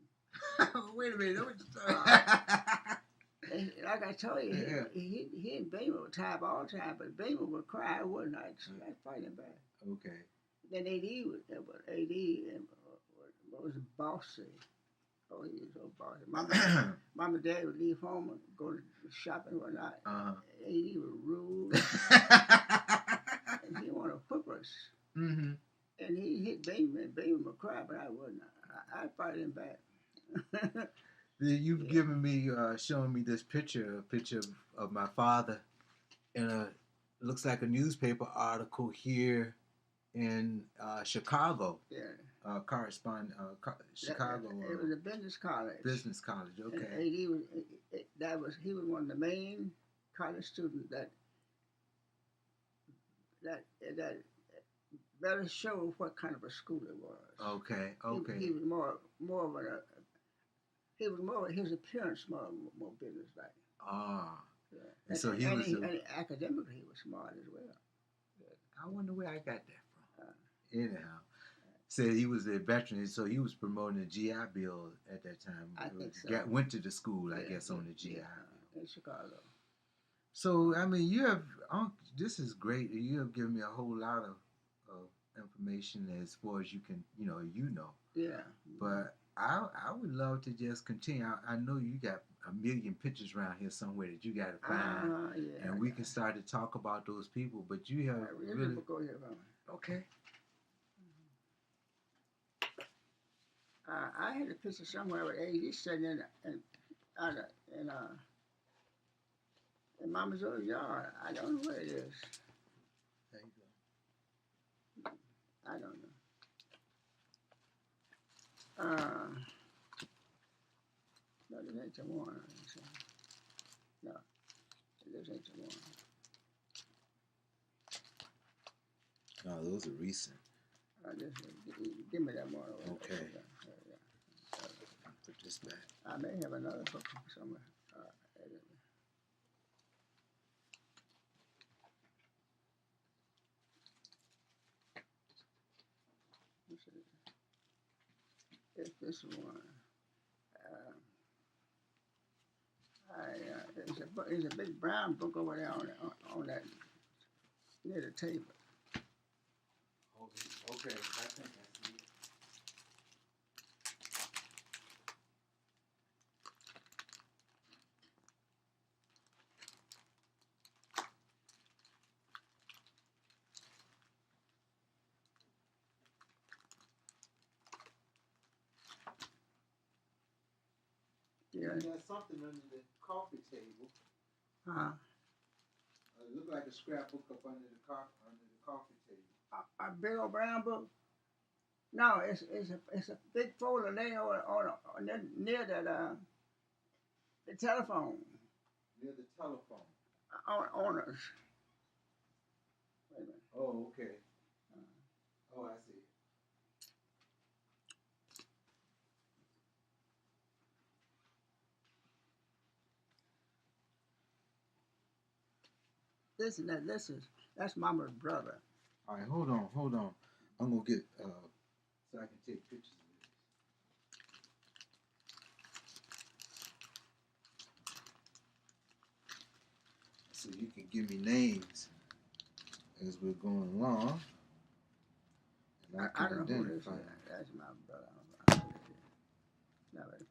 Wait a minute, what you talking? Like I told you, he and Beamer would tie up all the time, but Beamer would cry, wouldn't I? I'd fight him back. Okay. Then AD was bossy. Oh, he was so bossy. Mom and Dad would leave home and go to shopping and whatnot. AD was rude. And he wanted to whip us. Mm-hmm. And he hit Beamer, and Beamer would cry, but I wouldn't. I'd fight him back. You've given me, showing me this picture, of my father in looks like a newspaper article here in Chicago. Yeah. Chicago. It was a business college. Business college, okay. And he was one of the main college students that better show what kind of a school it was. Okay. He was more of his appearance more business like. Ah. Yeah. And so he was academically he was smart as well. Yeah. I wonder where I got that from. Anyhow. Said he was a veteran, so he was promoting the GI Bill at that time. I think so. Went to the school, I guess, on the GI Bill. In Chicago. So, I mean, this is great. You have given me a whole lot of information as far as you can, you know. Yeah. But I would love to just continue. I know you got a million pictures around here somewhere that you got to find. And we can start to talk about those people, but you have really... Go here, okay. I had a picture somewhere with AD sitting in Mama's old yard. I don't know where it is. There you go. I don't know. No, this ain't the one. No, this ain't the one. No, those are recent. Give me that one. Okay. Put this back. I may have another book somewhere. It's this one. There's a big brown book over there on that near the table. Okay, I think I see it. Yeah. You got something under the coffee table. Huh? It looked like a scrapbook up under the coffee table. A big old brown book? No, it's a big folder laying on near that the telephone Near the telephone. on us. Wait a minute. Oh, okay. Oh, I see. That's Mama's brother. All right, hold on. I'm gonna get so I can take pictures of this. So you can give me names as we're going along, and I I can don't know who this is. identify. That's my brother. Not very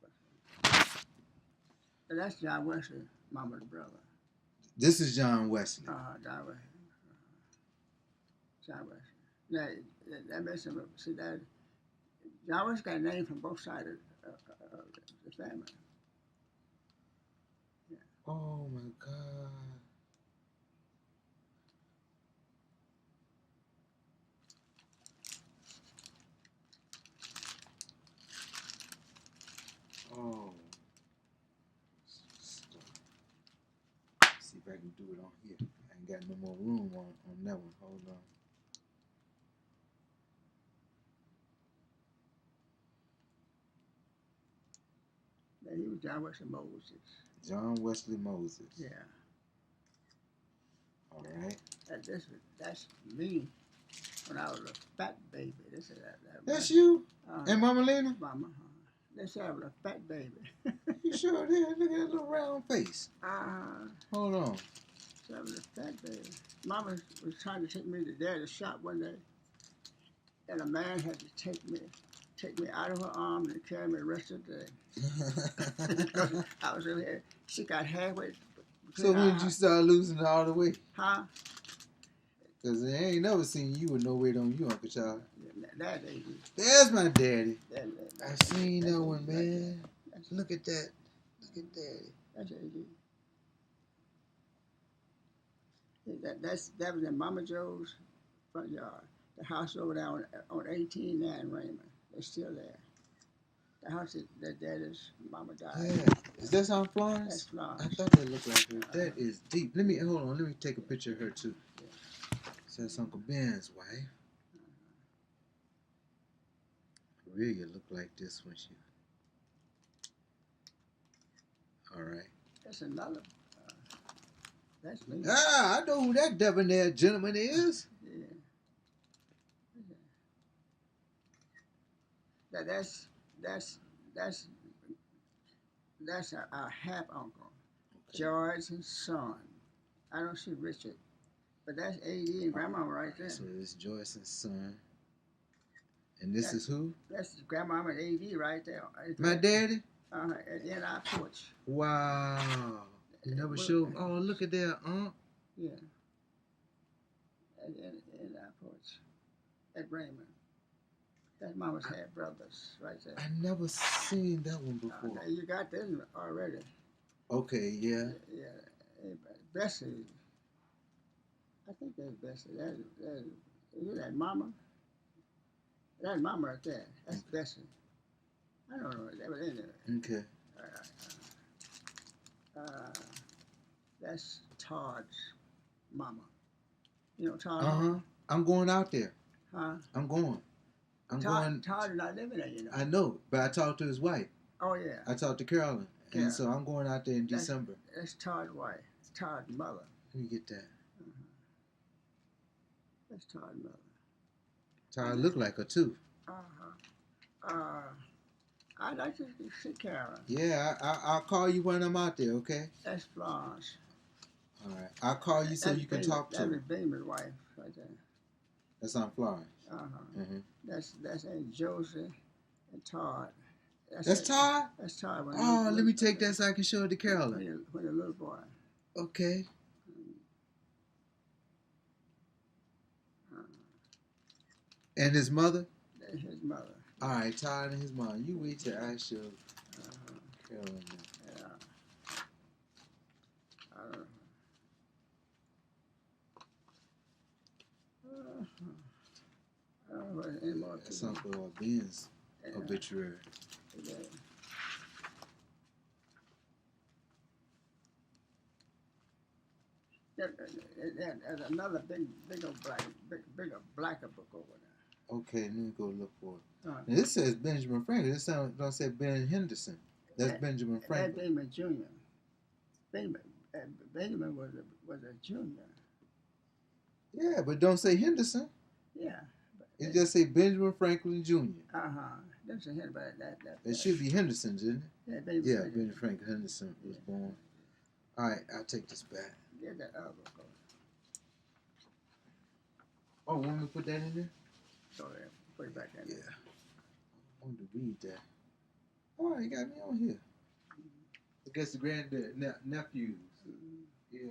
personal. And that's John Wesley, Mama's brother. This is John Wesley. John Wesley. John Wesley. Now, that makes him, see that, John Wesley got a name from both sides of the family. Yeah. Oh my God. Oh. See if I can do it on here. I ain't got no more room on that one. Hold on. Yeah, he was John Wesley Moses. John Wesley Moses. Yeah. All right. That's me when I was a fat baby. That's you? And Mama Lena? Mama. They said I was a fat baby. You sure did. Look at that little round face. Hold on. So I was a fat baby. Mama was trying to take me to daddy's shop one day, and a man had to take me out of her arms and carry me the rest of the day. Because I was over here. She got halfway. So when did you start losing it all the weight? Huh? Because I ain't never seen you with no weight on you, Uncle Charlie. That lady. There's my daddy. I I seen that one, man. Look at that. Look at daddy. That's AD. That was in Mama Joe's front yard. The house over there on 18-9 Raymond. They're still there. The house that daddy's mama died. Yeah. Is that on Florence? That's Florence. I thought that looked like her. That is deep. Hold on. Let me take a picture of her too. Yeah. So that's Uncle Ben's wife. Really look like this when she. All right. That's another. That's me. I know who that debonair gentleman is. Yeah. That's our half uncle, okay. George's son. I don't see Richard, but that's AD and Grandma right there. So it's Joyce's son. And this is who? That's Grandma and AD right there. My daddy? At the end of our porch. Wow. You never showed. Oh, look at that, Yeah. At the end of our porch. At Raymond. That's Mama's half brothers right there. I never seen that one before. You got this already. Okay, yeah. Yeah. Bessie. I think that's Bessie. Is that Mama? That's Mama right there. That's Bessie. I don't know. That was in there. Okay. That's Todd's mama. You know Todd? I'm going out there. Huh? I'm going. Todd is not living there, you know. I know, but I talked to his wife. Oh, yeah. I talked to Carolyn. Yeah. And so I'm going out there in December. That's Todd's wife. It's Todd's mother. Let me get that. That's Todd's mother. Todd looked like her, too. I'd like to see Carolyn. Yeah, I'll call you when I'm out there, okay? That's Florence. All right. I'll call you so you can talk to her. That's Beamer's wife right there. That's on Florence. That's Aunt Josie and Todd. That's Todd? That's Todd. Let me take that so I can show it to Carolyn. When a little boy. Okay. And his mother? That's his mother. All right, Todd and his mom. You wait till I show Carolyn. was any more That's people. Uncle Ben's Yeah. obituary. Yeah. There's another bigger blacker book over there. Okay, let me go look for it. Uh, Now, this says Benjamin Franklin. This don't say Ben Henderson. That's that- Benjamin That's Franklin. Benjamin Jr. Benjamin was a junior. Yeah, but don't say Henderson. Yeah. It just say Benjamin Franklin Jr. That's a hint about that. It should be Henderson's, isn't it? Yeah, Benjamin Yeah, Franklin. Benjamin Franklin Henderson was born. All right, I'll take this back. Get that other book. Oh, want me to put that in there? So put it back in. Yeah. I wanted to read that. Oh, you got me on here. I guess the granddad, nephews. Yeah.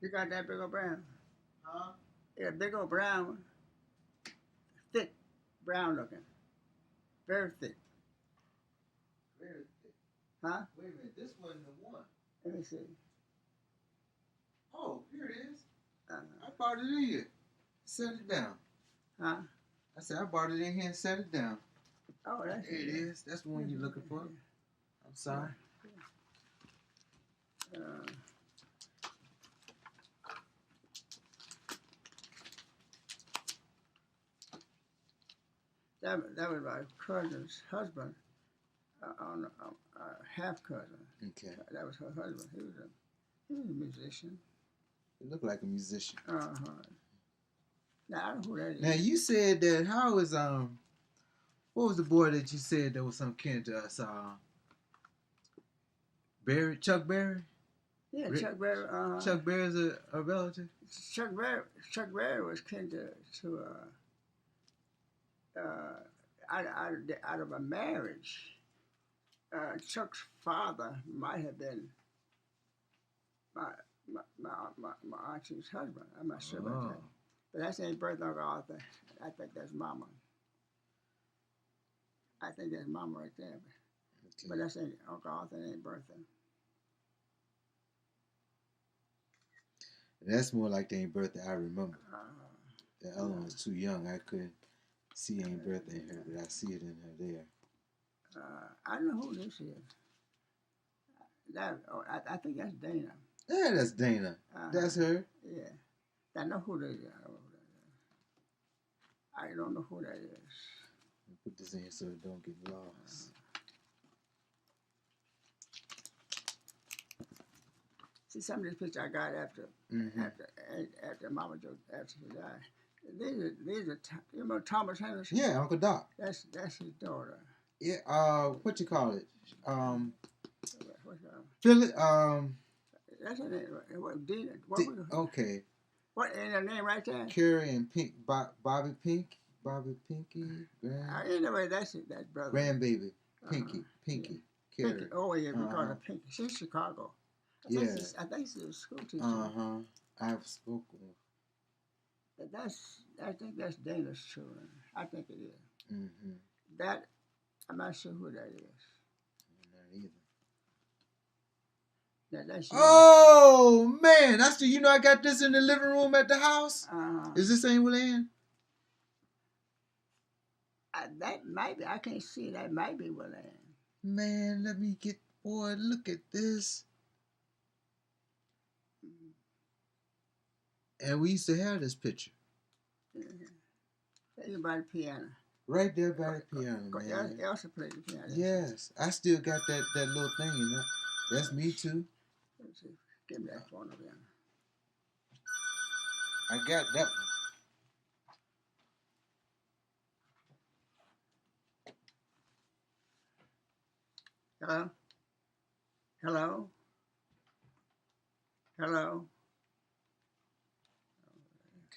You got that big old brown? Huh? Yeah, big old brown one. Thick, brown looking. Very thick. Very thick. Huh? Wait a minute, this wasn't the one. Let me see. Oh, here it is. Uh, I brought it in here. Set it down. huh? I said I brought it in here and set it down. Oh, that's There it is. That's the one you're looking for. I'm sorry. Uh, that was my cousin's husband, half cousin. Okay. That was her husband. He was a musician. You look like a musician. Uh-huh. Now I don't know who that is. Now you said that how was what was the boy that you said that was some kin to us? Chuck Berry? Yeah, Chuck Berry. Chuck Berry's a relative? Chuck Berry was kin to out of a marriage. Chuck's father might have been my auntie's husband. I'm not sure about that. But that's ain't birth Uncle Arthur. I think that's Mama. I think that's Mama right there. Okay. But that's ain't Uncle Arthur ain't Bertha. That's more like the Aunt Bertha I remember. The other one was too young. I couldn't see Aunt Bertha in her, but I see it in her there. I don't know who this is. I think that's Dana. Yeah, that's Dana. That's her. Yeah. I know who that is. I don't know who that is. Put this in here so it don't get lost. See, some of these pictures I got after Mama Joe after she died. These are you remember Thomas Henderson? Yeah, Uncle Doc. That's his daughter. Yeah. What you call it? What's her? Philip. That's her name. What Dina? Okay. What ain't her name right there? Carrie and Pink. Bobby Pinky. Anyway, that's brother. Grandbaby. Pinky. Pinky. Carrie. Pinky. Oh yeah, we call her Pinky. She's Chicago. I think she's a school teacher. I've spoken. I think that's Dana's children. I think it is. Mm-hmm. That I'm not sure who that is. Not either. That's oh man, that's I got this in the living room at the house. Is this Aunt Willian? That might be. I can't see. That might be Willian. Man, let me get. Boy, look at this. And we used to have this picture. You by the piano. Right there by the piano, man. Elsa played the piano. Yes, I still got that little thing in there. That's me too. Let's see. Give me that phone again. I got that one. Hello? Hello? Hello?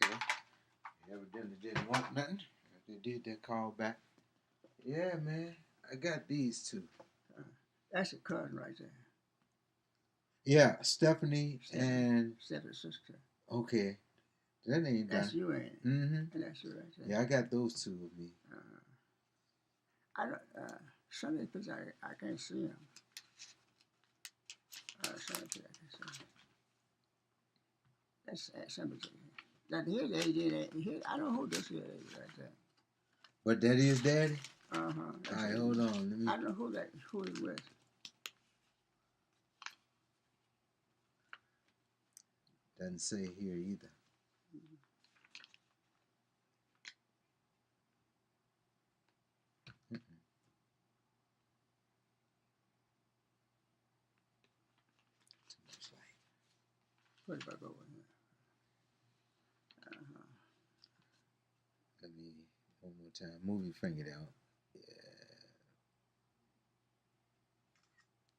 Okay. Evidently didn't want nothing. They did that call back. Yeah, man. I got these two. That's your cousin right there. Yeah, Stephanie and... Stephanie's sister. Okay. That ain't That's done. you, ain't it? Mm-hmm. And that's you right there. Yeah, I got those two with me. I don't. Some of these pictures I can't see them. Some of these I can see. That's some of it. Now here's AD. Here, I don't know who this is right there. But that is daddy? Uh huh. All right, hold on. Let me. I don't know who it was. Doesn't say here either. Mm-mm. Too much light. Put it back over here. Let me one more time. Move your finger down. Yeah.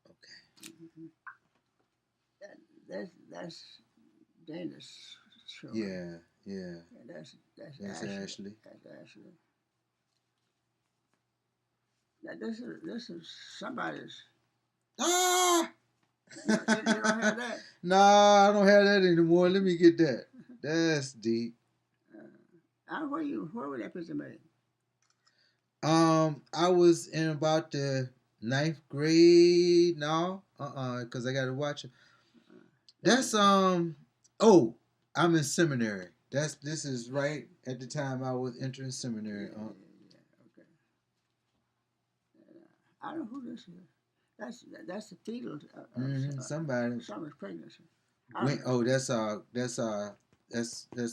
Okay. Mm-hmm. That's Dana's show. Yeah, yeah. And that's That's Ashley. Ashley. That's Ashley. Now this is somebody's. Ah! You don't have that. Nah, I don't have that anymore. Let me get that. That's deep. Where was that picture made? I was in about the ninth grade now. Cause I gotta watch it. That's oh, I'm in seminary. This is right at the time I was entering seminary. Okay. I don't know who this is. That's the fetal. Somebody. Summer's pregnancy. Gwen, that's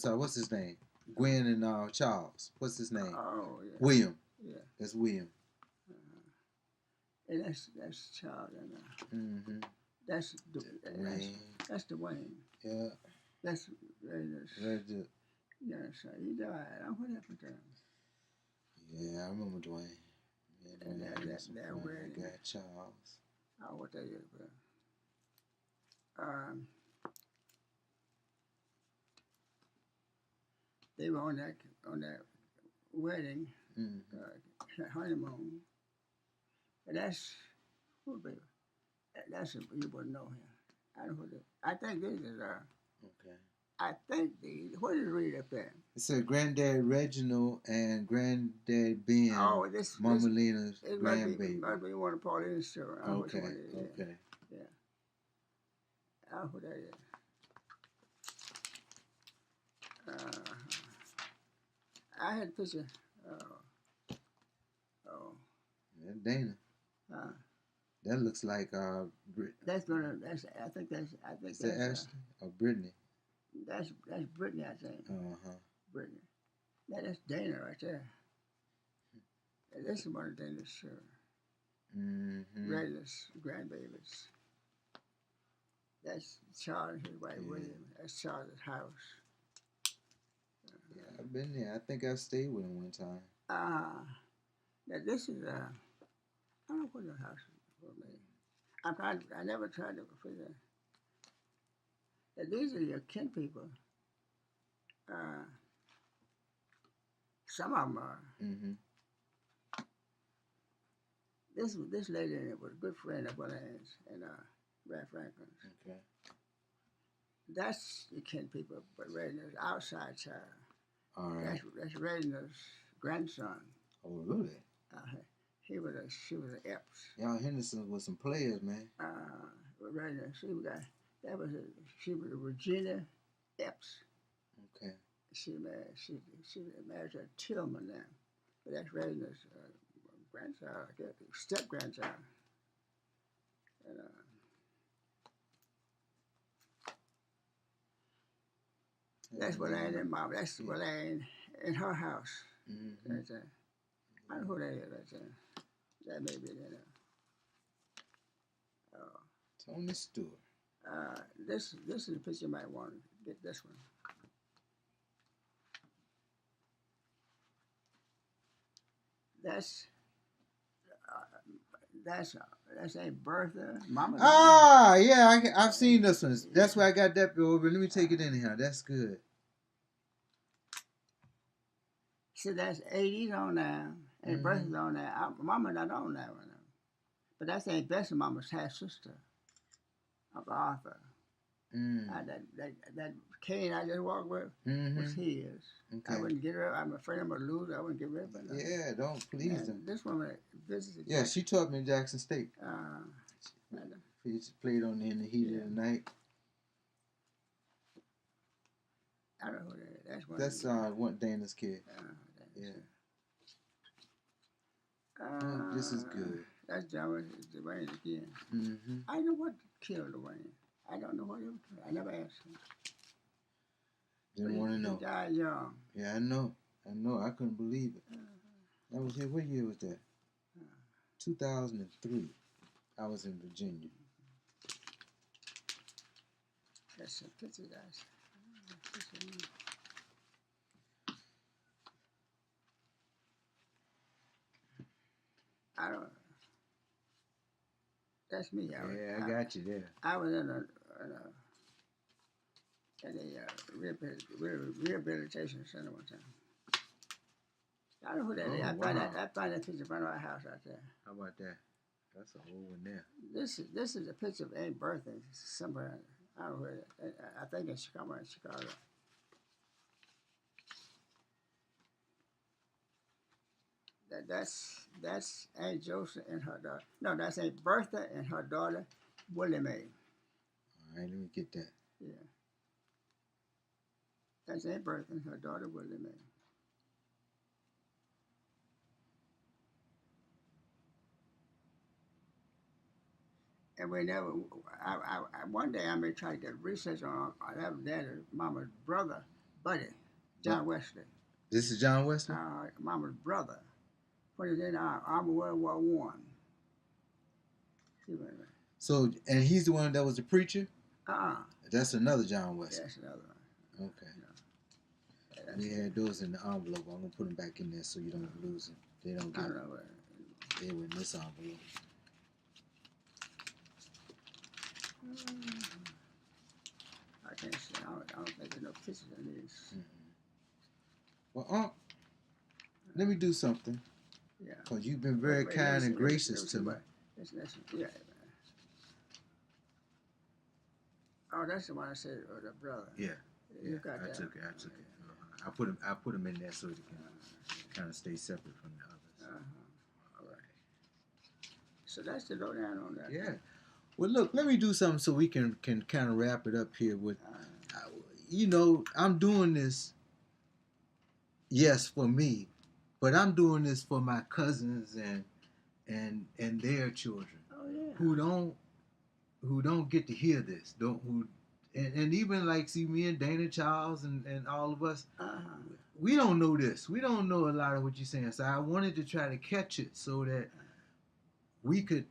what's his name? Gwen and Charles. What's his name? Oh yeah. William. Yeah. That's William. And that's Charles and Mm-hmm. that's Wayne. that's Dwayne. Yeah. That's Reggie. yeah. So he died. What happened to him? Yeah, I remember Dwayne. Yeah, And that wedding. guy Charles. Oh, what that is, bro. They were on that wedding, honeymoon. And that's who baby. That's you wouldn't know him. I don't know who I think this is Okay. I think what did it read up there? It said Granddad Reginald and Granddad Ben. Oh, this Mama Lena's it grandbaby. might be one of Pauline's children. Okay. Okay. Yeah. I don't know who that is. I had a picture. That's Dana. That looks like That's I think that's Ashley or Brittany. That's Brittany, I think. Brittany. That's Dana right there. And this is one of Dana's children. Redness grandbabies. That's Charles and his wife William. That's Charles' house. Yeah, I've been there. I think I stayed with him one time. Now this is I don't know what the house is for me. I never tried to figure. Now these are your kin people. Some of them are. This lady was a good friend of Williams and Ralph Franklin's. Okay. That's the kin people, but Reginald's outside child. All right. That's Reginald's grandson. Oh, really? She was an Epps. Y'all Henderson was some players, man. Reginald, she was a Regina Epps. Okay. She married to Tillman now, but that's Reginald's grandchild, I guess, step grandchild. And, that's what I had in mom. That's what I in her house. Right there. I don't know who that is right there. That may be there. Tony Stewart. This is a picture you might want to get. This one. That's Aunt Bertha, Mama. Yeah, I've seen this one. That's where I got that bill. But let me take it in here. That's good. See, that's 80s on now, and Bertha's on now. Mama not on that one, but that's Aunt Bessie, Mama's half sister, Uncle Arthur. That cane I just walked with was his. I Okay. wouldn't get her. I'm afraid I'm gonna lose. I wouldn't give her up. Yeah, don't please them. This woman visited. Yeah, she taught me in Jackson State. She played on In the Heat of the Night. I don't know who that is. That's one Dana's kid. Yeah. This is good. That's Dwayne again. Mm-hmm. I know what killed Dwayne. I don't know what it was. I never asked him. Didn't want to know. He died young. Yeah, I know. I couldn't believe it. That was here. What year was that? 2003. I was in Virginia. That's some picture, guys. I don't. That's me. I got you there. I was in a rehabilitation center one time. I don't know who that is. I find that picture in front of our house out there. How about that? That's a old one there. This is a picture of Aunt Bertha somewhere. I don't know where. I think in Chicago. That's Aunt Joseph and her daughter. No, that's Aunt Bertha and her daughter, Willie Mae. All right, let me get that. Yeah. That's Aunt Bertha and her daughter, Willie Mae. And we never. One day I may try to get research on that daddy, Mama's brother, Buddy, John Wesley. This is John Wesley. Mama's brother. When he was in Army World War One. So, and he's the one that was the preacher. That's another John Wesley. That's another one. Okay. Yeah, we had those in the envelope. I'm gonna put them back in there so you don't lose them. They don't get. They were in this envelope. I can't see. I don't think there's no pictures in these. Well, let me do something. Yeah. Because you've been very kind and gracious to me. Yeah. Oh, that's the one I said, the brother. Yeah. You got that. I took it. I put them in there so they can kind of stay separate from the others. All right. So that's the lowdown on that. Yeah. Well, look, let me do something so we can kind of wrap it up here with, I'm doing this, yes, for me, but I'm doing this for my cousins and their children who don't get to hear this, and even like see me and Dana Charles and all of us, we don't know this. We don't know a lot of what you're saying. So I wanted to try to catch it so that we could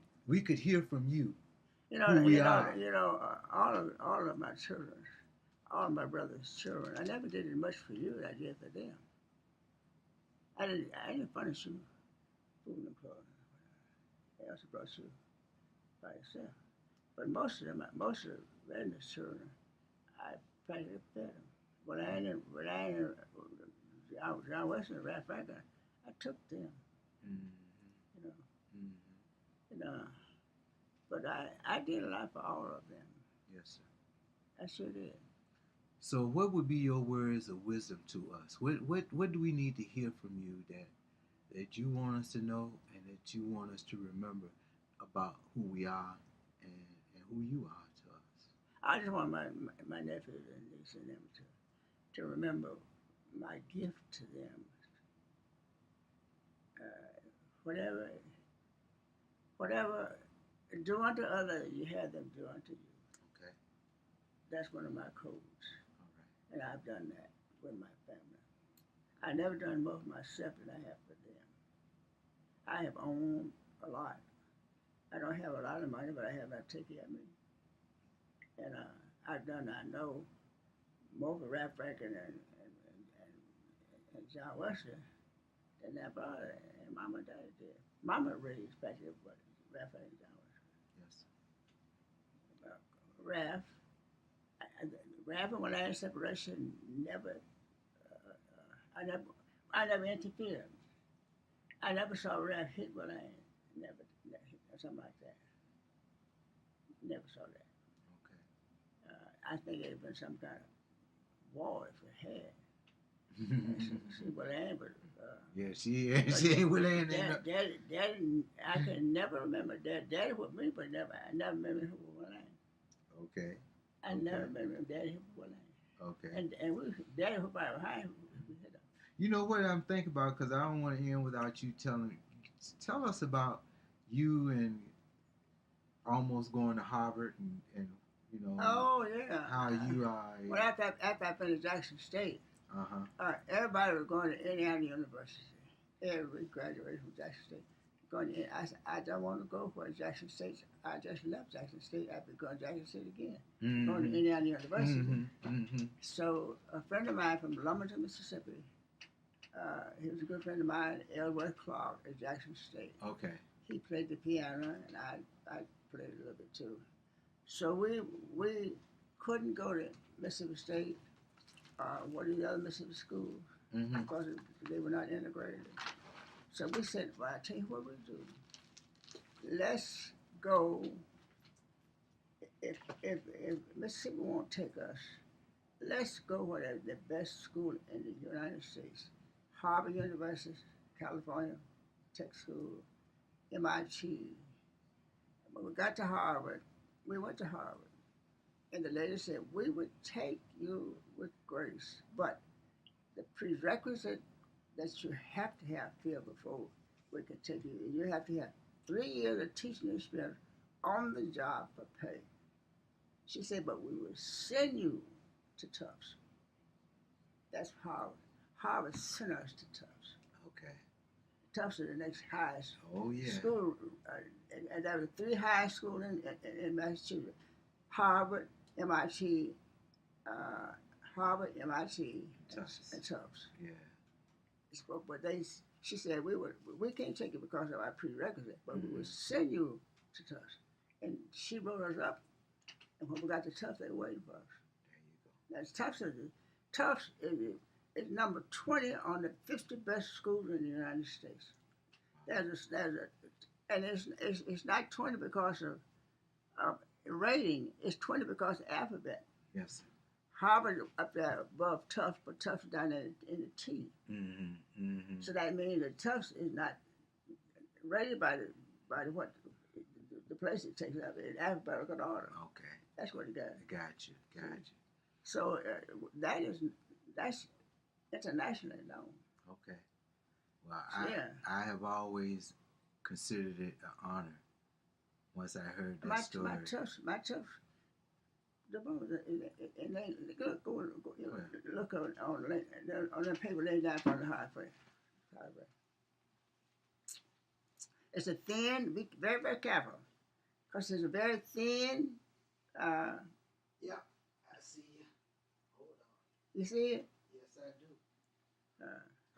hear from you. All of my children, all of my brother's children, I never did as much for you as I did for them. I didn't furnish you food and clothing. They also brought you by yourself. But most of Redden's children, I practically fed them. When I ain't John Wesley, Ralph Franklin, I took them. But I did a lot for all of them. Yes, sir. I sure did. So what would be your words of wisdom to us? What do we need to hear from you that you want us to know and that you want us to remember about who we are and who you are to us? I just want my nephews and niece and them to remember my gift to them. Whatever do unto others, you have them do unto you. Okay. That's one of my codes. All right. And I've done that with my family. I never done more for myself than I have for them. I have owned a lot. I don't have a lot of money, but I have that take care of me. And I know more for Ralph Franklin and John Wesley than that brother and Mama and Daddy did. Mama raised back everybody, Ralph Franklin and John Wesley. Yes. Ralph and when I had separation, I never interfered. I never saw Ralph hit when I never something like that. Never saw that. Okay. I think it had been some kind of boy for hair. She was ain't, but Yeah, she ain't with Ann. Daddy, I can never remember that. Daddy with me, but I never remember who was Elaine. Okay. I never remember Daddy who was Elaine. Okay. And Daddy was right behind. You know what I'm thinking about, because I don't want to end without you tell us about you and almost going to Harvard and you know Oh yeah. how you are. Well, after I finished Jackson State, Uh-huh. everybody was going to Indiana University. Every graduated from Jackson State. Going to, I said, I don't want to go for Jackson State. I just left Jackson State after going to Jackson State again. Mm-hmm. Going to Indiana University. Mm-hmm. Mm-hmm. So a friend of mine from Lumberton, Mississippi, he was a good friend of mine, Elworth Clark at Jackson State. Okay. He played the piano, and I played a little bit too. So we couldn't go to Mississippi State or one of the other Mississippi schools because they were not integrated. So we said, well, I tell you what we do. Let's go. If Mississippi won't take us, let's go where the best school in the United States. Harvard University, California, Tech School, MIT. When we got to Harvard, we went to Harvard. And the lady said, we would take you with grace, but the prerequisite that you have to have filled before we can take you, you have to have 3 years of teaching experience on the job for pay. She said, but we will send you to Tufts. That's Harvard. Harvard sent us to Tufts. Okay. Tufts is the next highest school. And there were 3 high schools in Massachusetts. Harvard, MIT, and Tufts. Yeah. But she said we can't take it because of our prerequisite, but we would send you to Tufts. And she wrote us up, and when we got to Tufts, they were waiting for us. There you go. Tufts is number 20 on the 50 best schools in the United States. And it's not 20 because of rating. It's 20 because of alphabet. Yes. Harvard up there above Tufts, but Tufts down there in the T. Mm-hmm. Mm-hmm. So that means that Tufts is not rated by the place it takes up in alphabetical order. Okay. That's what it does. Got you. So that's internationally known. Okay. Well, I have always considered it an honor. Once I heard that story. My Tufts. And they look on the paper laid down from the highway. It's a thin, be very, very careful, because it's a very thin. Yeah, I see you. Hold on. You see it? Yes, I do.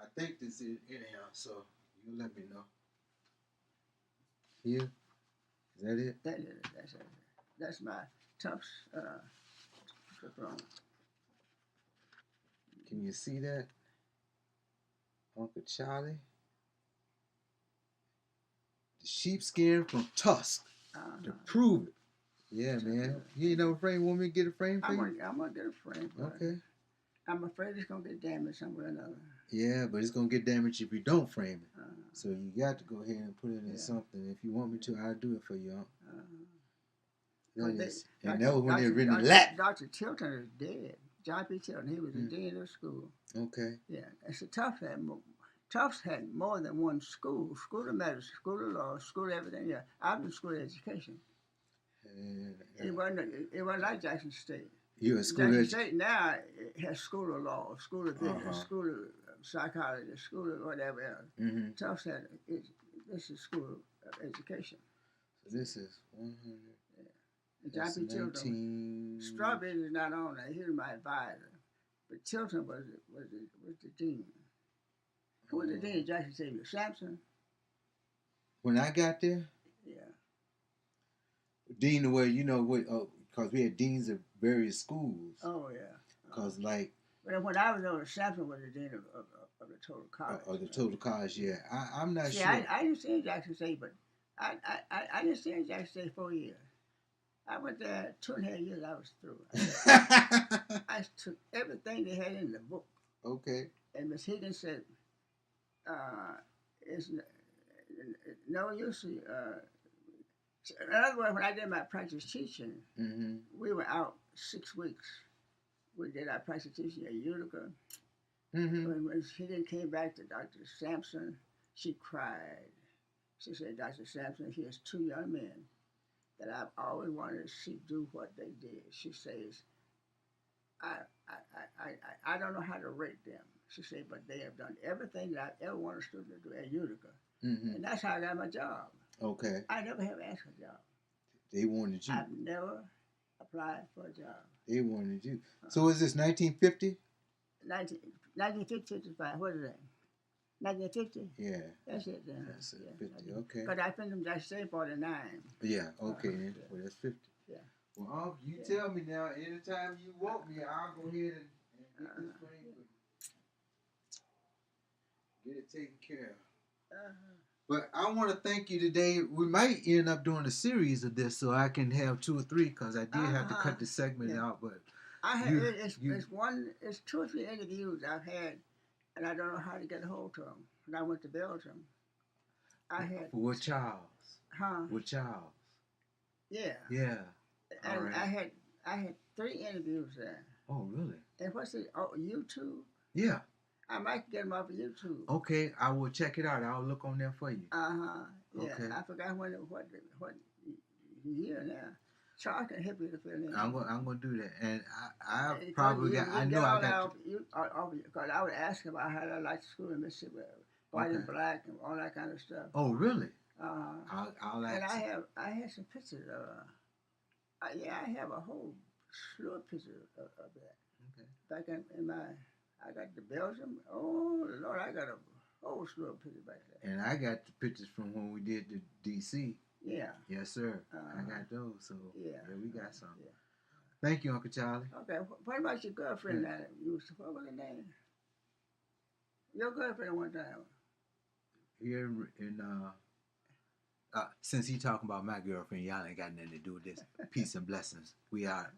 I think this is anyhow, so you let me know. Here? Is that it? That's it. That's my Tufts diploma. Can you see that? Uncle Charlie? The sheepskin from Tusk to prove it. Yeah, man. You ain't never frame. Want me to get a frame for you? I'm gonna get a frame. Okay. I'm afraid it's gonna get damaged somewhere or another. Yeah, but it's gonna get damaged if you don't frame it. So you got to go ahead and put it in something. If you want me to, I'll do it for you. And that was when they were written Latin. Dr. Tilton is dead. John P. Tilton. He was the dean of the school. Okay. Yeah. And so Tufts had more than one school. School of medicine, school of law, school of everything. Yeah. I was in school of education. It wasn't like Jackson State. You were school Jackson State now has school of law, school of business, school of psychology, school of whatever else. Tufts had this is school of education. So this is 100. John P. Tilton. Strawberry is not on there. He was my advisor, but Tilton was the dean. Who was the dean of Jackson State? Sampson. When I got there. Yeah. Dean, where because we had deans of various schools. Oh yeah. Because like. But when I was over, Sampson was the dean of the total college. Of the total college, yeah. I'm not sure. I didn't stay in Jackson State, but I didn't stay in Jackson State 4 years. I went there 2.5 years. I was through. I took everything they had in the book. Okay. And Miss Higgins said, "It's no use." In other words, when I did my practice teaching, Mm-hmm. we were out 6 weeks. We did our practice teaching at Utica. Mm-hmm. When Higgins came back to Dr. Sampson, she cried. She said, "Dr. Sampson, here's two young men that I've always wanted to see do what they did." She says, I don't know how to rate them. She said, but they have done everything that I've ever wanted a student to do at Utica. Mm-hmm. And that's how I got my job. Okay. I never have asked for a job. They wanted you. I've never applied for a job. They wanted you. So is this 1950? 1955. What is that? 1950? Yeah. That's it then. That's it. Yeah, 50. Okay. Because I finished them, I say 49. Yeah. Okay. Yeah. Well, that's 50. Yeah. Well, you tell me now. Anytime you want me, I'll go ahead and get this thing for you. Get it taken care of. But I want to thank you today. We might end up doing a series of this, so I can have 2 or 3, because I did have to cut the segment out. But I have it's 2 or 3 interviews I've had, and I don't know how to get a hold of them. When I went to Belgium, I had with Charles. Huh? With Charles. Yeah. Yeah. And right. I had 3 interviews there. Oh, really? And what's it? Oh, YouTube. Yeah. I might get them off of YouTube. Okay, I will check it out. I'll look on there for you. Yeah. Okay. I forgot what year now. Charles can help you to fill in. I'm gonna do that, and I probably got. I know I got. Because I would ask about how I liked school in Mississippi, white and black and all that kind of stuff. Oh, really? I'll ask. And I had some pictures of. I have a whole slew of pictures of that. Okay. Back in my. I got the Belgium. Oh Lord, I got a whole slew of pictures back there. And I got the pictures from when we did the DC. Yeah. Yes, sir. I got those. So yeah, we got some. Yeah. Thank you, Uncle Charlie. Okay. What about your girlfriend? What was her name? Your girlfriend one time. Here in since he talking about my girlfriend, y'all ain't got nothing to do with this. Peace and blessings. We are.